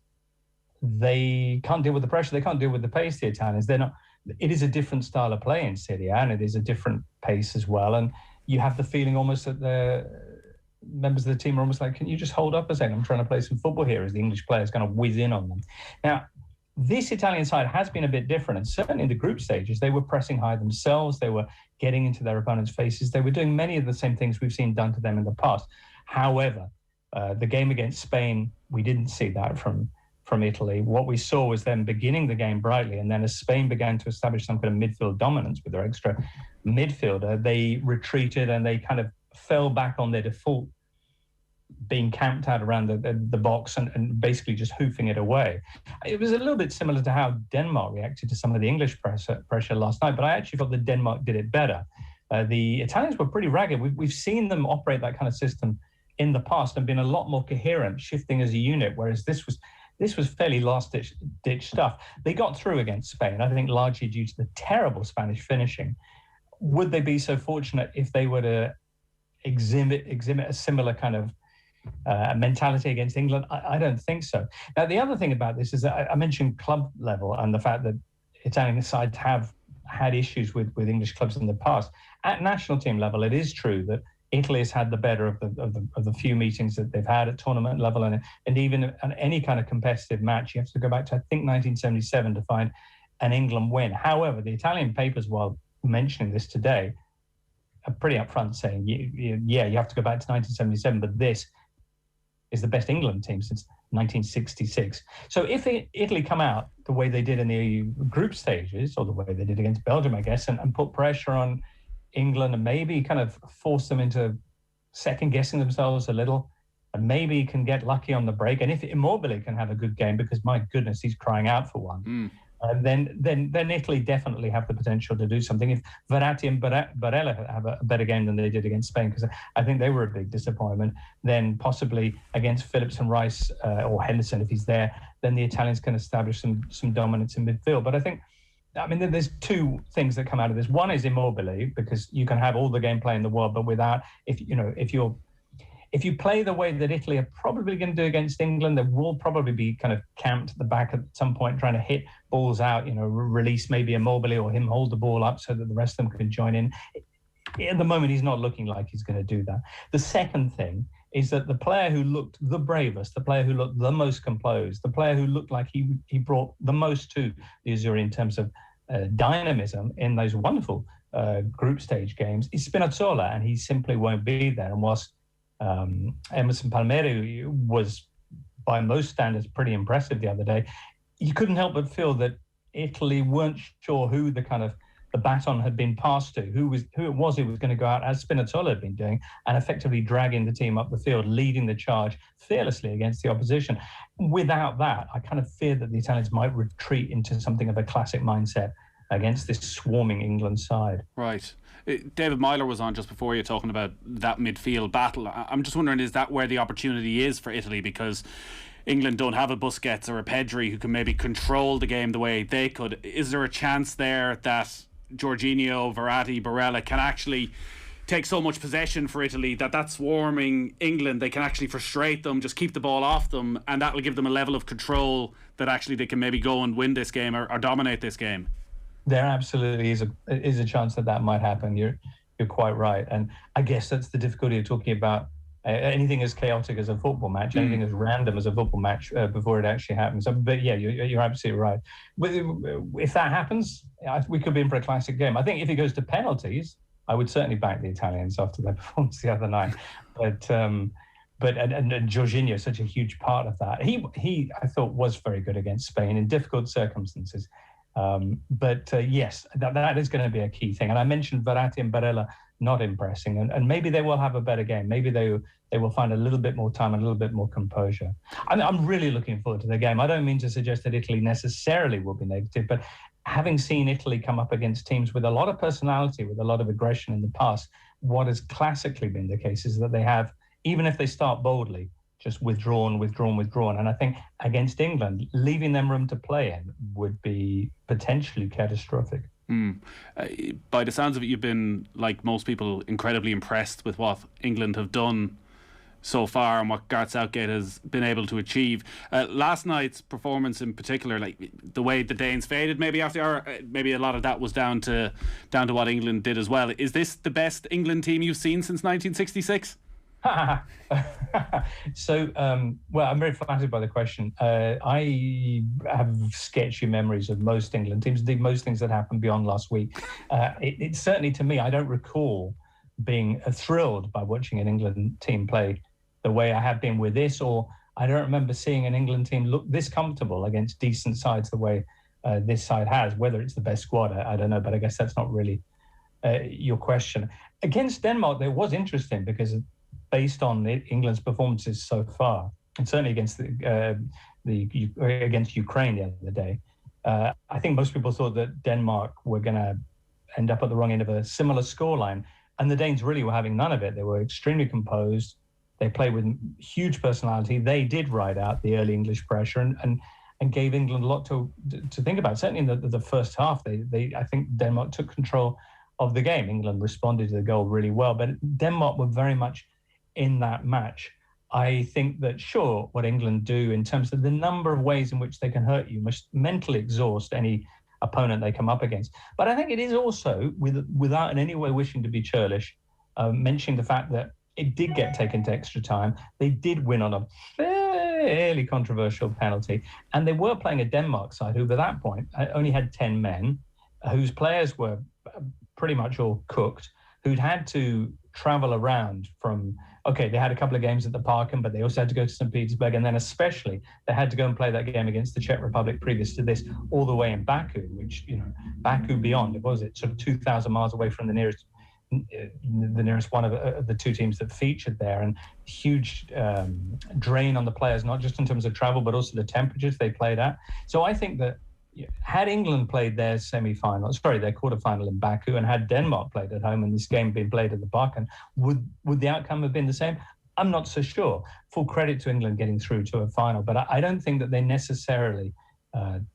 they can't deal with the pressure. They can't deal with the pace. The Italians, they're not. It is a different style of play in Serie A, and it is a different pace as well. And you have the feeling almost that the members of the team are almost like, can you just hold up a second? I'm trying to play some football here, as the English players kind of whiz in on them. Now, this Italian side has been a bit different, and certainly in the group stages, they were pressing high themselves. They were getting into their opponents' faces. They were doing many of the same things we've seen done to them in the past. However, the game against Spain, we didn't see that from Italy. What we saw was them beginning the game brightly, and then as Spain began to establish some kind of midfield dominance with their extra midfielder, they retreated and they kind of fell back on their default, being camped out around the box and basically just hoofing it away. It was a little bit similar to how Denmark reacted to some of the English pressure last night, but I actually thought that Denmark did it better. The Italians were pretty ragged. We've seen them operate that kind of system in the past and been a lot more coherent, shifting as a unit, whereas this was fairly last-ditch stuff. They got through against Spain, I think largely due to the terrible Spanish finishing. Would they be so fortunate if they were to exhibit a similar kind of mentality against England? I don't think so. Now, the other thing about this is that I mentioned club level and the fact that Italian sides have had issues with English clubs in the past. At national team level, it is true that Italy has had the better of the few meetings that they've had at tournament level, and even on any kind of competitive match, you have to go back to, I think, 1977 to find an England win. However, the Italian papers, while mentioning this today, are pretty upfront saying, yeah, you have to go back to 1977, but this is the best England team since 1966. So if Italy come out the way they did in the group stages, or the way they did against Belgium, I guess, and put pressure on England and maybe kind of force them into second-guessing themselves a little, and maybe can get lucky on the break, and if Immobile can have a good game, because my goodness, he's crying out for one, then Italy definitely have the potential to do something. If Verratti and Barella have a better game than they did against Spain, because I think they were a big disappointment, then possibly against Phillips and Rice, or Henderson, if he's there, then the Italians can establish some dominance in midfield. But I think, there's two things that come out of this. One is Immobile, because you can have all the gameplay in the world, but without, if you play the way that Italy are probably going to do against England, they will probably be kind of camped at the back at some point, trying to hit balls out, release maybe Immobile or him hold the ball up so that the rest of them can join in. At the moment, he's not looking like he's going to do that. The second thing is that the player who looked the bravest, the player who looked the most composed, the player who looked like he brought the most to the Azzurri in terms of dynamism in those wonderful group stage games is Spinazzola, and he simply won't be there. And whilst Emerson Palmieri was, by most standards, pretty impressive the other day, you couldn't help but feel that Italy weren't sure who the baton had been passed to, who it was who was going to go out, as Spinazzola had been doing, and effectively dragging the team up the field, leading the charge fearlessly against the opposition. Without that, I kind of fear that the Italians might retreat into something of a classic mindset against this swarming England side. Right. David Meyler was on just before you, talking about that midfield battle. I'm just wondering, is that where the opportunity is for Italy? Because England don't have a Busquets or a Pedri who can maybe control the game the way they could. Is there a chance there that Jorginho, Verratti, Barella can actually take so much possession for Italy that swarming England, they can actually frustrate them, just keep the ball off them, and that will give them a level of control that actually they can maybe go and win this game or dominate this game? There absolutely is a chance that might happen. You're quite right, and I guess that's the difficulty of talking about anything as chaotic as a football match, anything as random as a football match before it actually happens. But yeah, you're absolutely right. If that happens, we could be in for a classic game. I think if it goes to penalties, I would certainly back the Italians after their performance the other night. But Jorginho is such a huge part of that. He I thought was very good against Spain in difficult circumstances. Yes, that is going to be a key thing. And I mentioned Verratti and Barella not impressing, and maybe they will have a better game. Maybe they will find a little bit more time and a little bit more composure. I'm really looking forward to the game. I don't mean to suggest that Italy necessarily will be negative, but having seen Italy come up against teams with a lot of personality, with a lot of aggression in the past, what has classically been the case is that they have, even if they start boldly, just withdrawn. And I think against England, leaving them room to play in would be potentially catastrophic. By the sounds of it, you've been, like most people, incredibly impressed with what England have done so far and what Gareth Southgate has been able to achieve. Last night's performance in particular, like the way the Danes faded maybe after the hour, maybe a lot of that was down to what England did as well. Is this the best England team you've seen since 1966? So, well, I'm very flattered by the question. I have sketchy memories of most England teams, most things that happened beyond last week. It certainly, to me, I don't recall being thrilled by watching an England team play the way I have been with this, or I don't remember seeing an England team look this comfortable against decent sides the way this side has. Whether it's the best squad, I don't know, but I guess that's not really your question. Against Denmark, it was interesting because based on England's performances so far, and certainly against against Ukraine the other day, I think most people thought that Denmark were going to end up at the wrong end of a similar scoreline, and the Danes really were having none of it. They were extremely composed. They played with huge personality. They did ride out the early English pressure and gave England a lot to think about. Certainly in the first half, I think Denmark took control of the game. England responded to the goal really well, but Denmark were very much in that match. I think that, sure, what England do in terms of the number of ways in which they can hurt you must mentally exhaust any opponent they come up against. But I think it is also, without in any way wishing to be churlish, mentioning the fact that it did get taken to extra time. They did win on a fairly controversial penalty, and they were playing a Denmark side who, by that point, only had 10 men, whose players were pretty much all cooked, who'd had to travel around from okay, they had a couple of games at the Parken, but they also had to go to St. Petersburg. And then especially they had to go and play that game against the Czech Republic previous to this, all the way in Baku, which, Baku beyond, was it sort of 2,000 miles away from the nearest one of the two teams that featured there, and huge drain on the players, not just in terms of travel, but also the temperatures they played at. So I think that had England played their quarterfinal in Baku, and had Denmark played at home and this game been played at the Parken, would the outcome have been the same? I'm not so sure. Full credit to England getting through to a final, but I don't think that they necessarily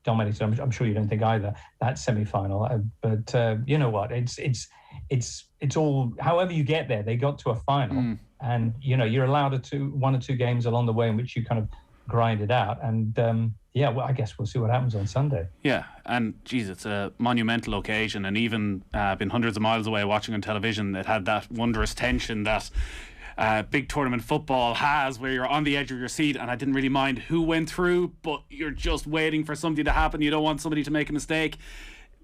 dominated. I'm sure you don't think either, that semi-final. But you know what? It's all, however you get there, they got to a final, and you're allowed one or two games along the way in which you kind of grind it out. And well, I guess we'll see what happens on Sunday. Yeah, and geez, it's a monumental occasion, and even been hundreds of miles away watching on television, it had that wondrous tension that big tournament football has, where you're on the edge of your seat, and I didn't really mind who went through, but you're just waiting for something to happen. You don't want somebody to make a mistake.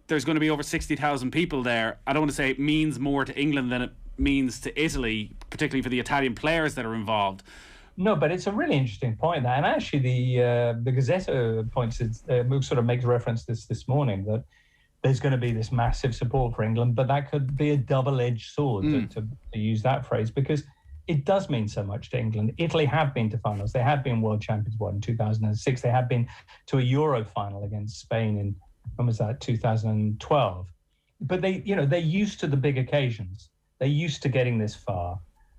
There's going to be over 60,000 people there. I don't want to say it means more to England than it means to Italy, particularly for the Italian players that are involved. No, but it's a really interesting point there. And actually, the Gazzetta points sort of makes reference to this morning, that there's going to be this massive support for England, but that could be a double-edged sword, to use that phrase, because it does mean so much to England. Italy have been to finals. They have been world champions, in 2006. They have been to a Euro final against Spain in, when was that, 2012. But they're used to the big occasions. They're used to getting this far.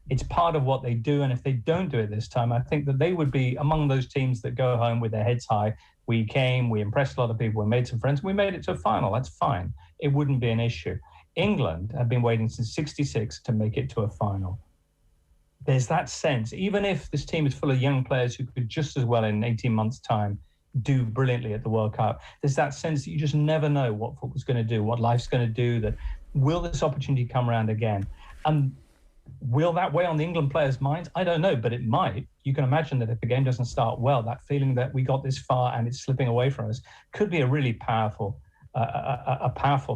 It's part of what they do, and if they don't do it this time, I think that they would be among those teams that go home with their heads high. We came, we impressed a lot of people, we made some friends, we made it to a final. That's fine. It wouldn't be an issue. England have been waiting since '66 to make it to a final. There's that sense, even if this team is full of young players who could just as well in 18 months' time do brilliantly at the World Cup, there's that sense that you just never know what football's going to do, what life's going to do, that will this opportunity come around again? And will that weigh on the England players' minds? I don't know, but it might. You can imagine that if the game doesn't start well, that feeling that we got this far and it's slipping away from us could be a really powerful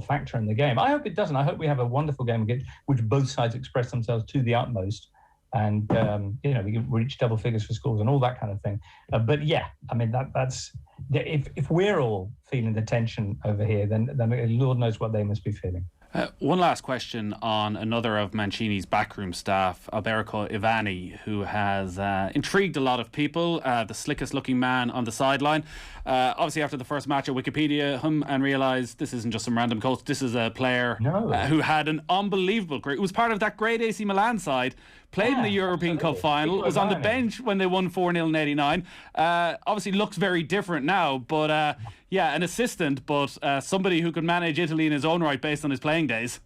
factor in the game. I hope it doesn't. I hope we have a wonderful game again, which both sides express themselves to the utmost, and we can reach double figures for scores and all that kind of thing. But yeah, I mean that's if we're all feeling the tension over here, then Lord knows what they must be feeling. One last question on another of Mancini's backroom staff, Alberico Ivani, who has intrigued a lot of people, the slickest looking man on the sideline. Obviously, after the first match, at Wikipedia and realised this isn't just some random coach. This is a player who had an unbelievable career. It was part of that great AC Milan side, played in the European Cup final, was on the bench when they won 4-0 in '89. Obviously looks very different now, but an assistant, but somebody who could manage Italy in his own right based on his playing days.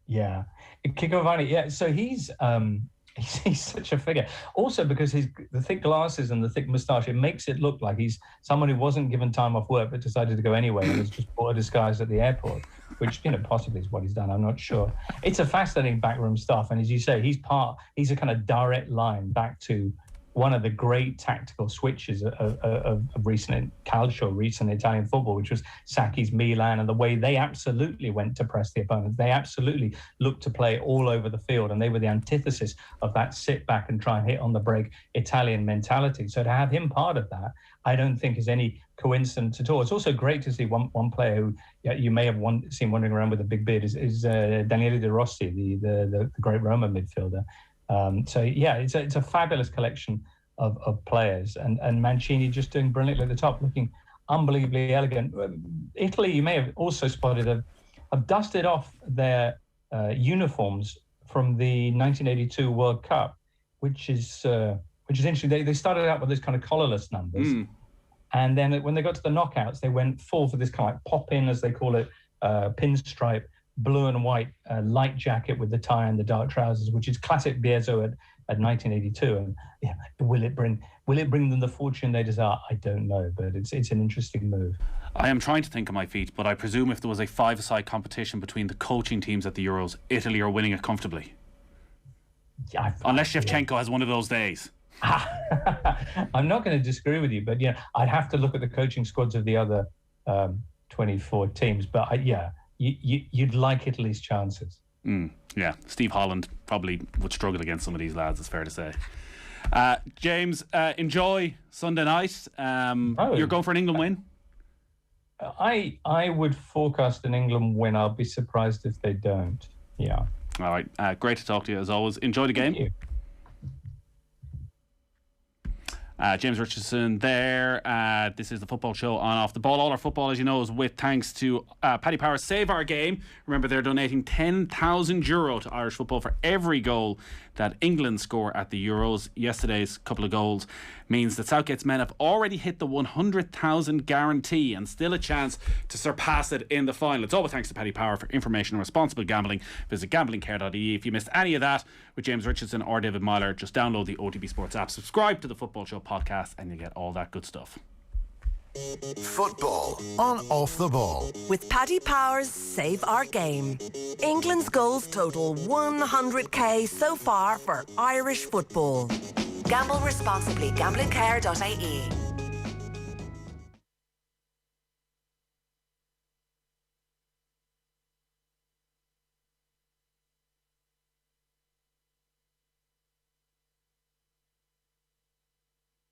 Yeah, Kiko Ivani. Yeah, so he's such a figure. Also because the thick glasses and the thick moustache, it makes it look like he's someone who wasn't given time off work but decided to go anyway and was just bought a disguise at the airport, which possibly is what he's done. I'm not sure. It's a fascinating backroom stuff, and as you say, he's a kind of direct line back to one of the great tactical switches of recent calcio, recent Italian football, which was Sacchi's Milan, and the way they absolutely went to press the opponents. They absolutely looked to play all over the field, and they were the antithesis of that sit back and try and hit on the break Italian mentality. So to have him part of that, I don't think is any coincidence at all. It's also great to see one player who you may have seen wandering around with a big beard is Daniele De Rossi, the great Roma midfielder. It's a fabulous collection of players, and Mancini just doing brilliantly at the top, looking unbelievably elegant. Italy, you may have also spotted, have dusted off their uniforms from the 1982 World Cup, which is interesting. They started out with those kind of collarless numbers, and then when they got to the knockouts, they went full for this kind of like pop-in, as they call it, pinstripe, blue and white light jacket with the tie and the dark trousers, which is classic Bielsa at 1982. And will it bring them the fortune they desire? I don't know, but it's an interesting move. I am trying to think on my feet, but I presume if there was a five-a-side competition between the coaching teams at the Euros, Italy are winning it comfortably. Yeah, unless Shevchenko has one of those days. I'm not going to disagree with you, but I'd have to look at the coaching squads of the other 24 teams. But you'd like Italy's chances. Yeah, Steve Holland probably would struggle against some of these lads, it's fair to say. James, enjoy Sunday night. You're going for an England win? I would forecast an England win. I'll be surprised if they don't. Yeah. All right. Great to talk to you as always. Enjoy the game. Thank you. James Richardson there. This is the football show on Off the Ball. All our football, as you know, is with thanks to Paddy Power Save Our Game. Remember, they're donating €10,000 to Irish football for every goal that England score at the Euros. Yesterday's couple of goals means that Southgate's men have already hit the 100,000 guarantee and still a chance to surpass it in the final. It's all with thanks to Paddy Power. For information on responsible gambling, visit gamblingcare.ie. If you missed any of that with James Richardson or David Meyler, just download the OTB Sports app, subscribe to the Football Show podcast, and you get all that good stuff. Football on Off the Ball. With Paddy Power's Save Our Game. England's goals total 100k so far for Irish football. Gamble responsibly. Gamblingcare.ie.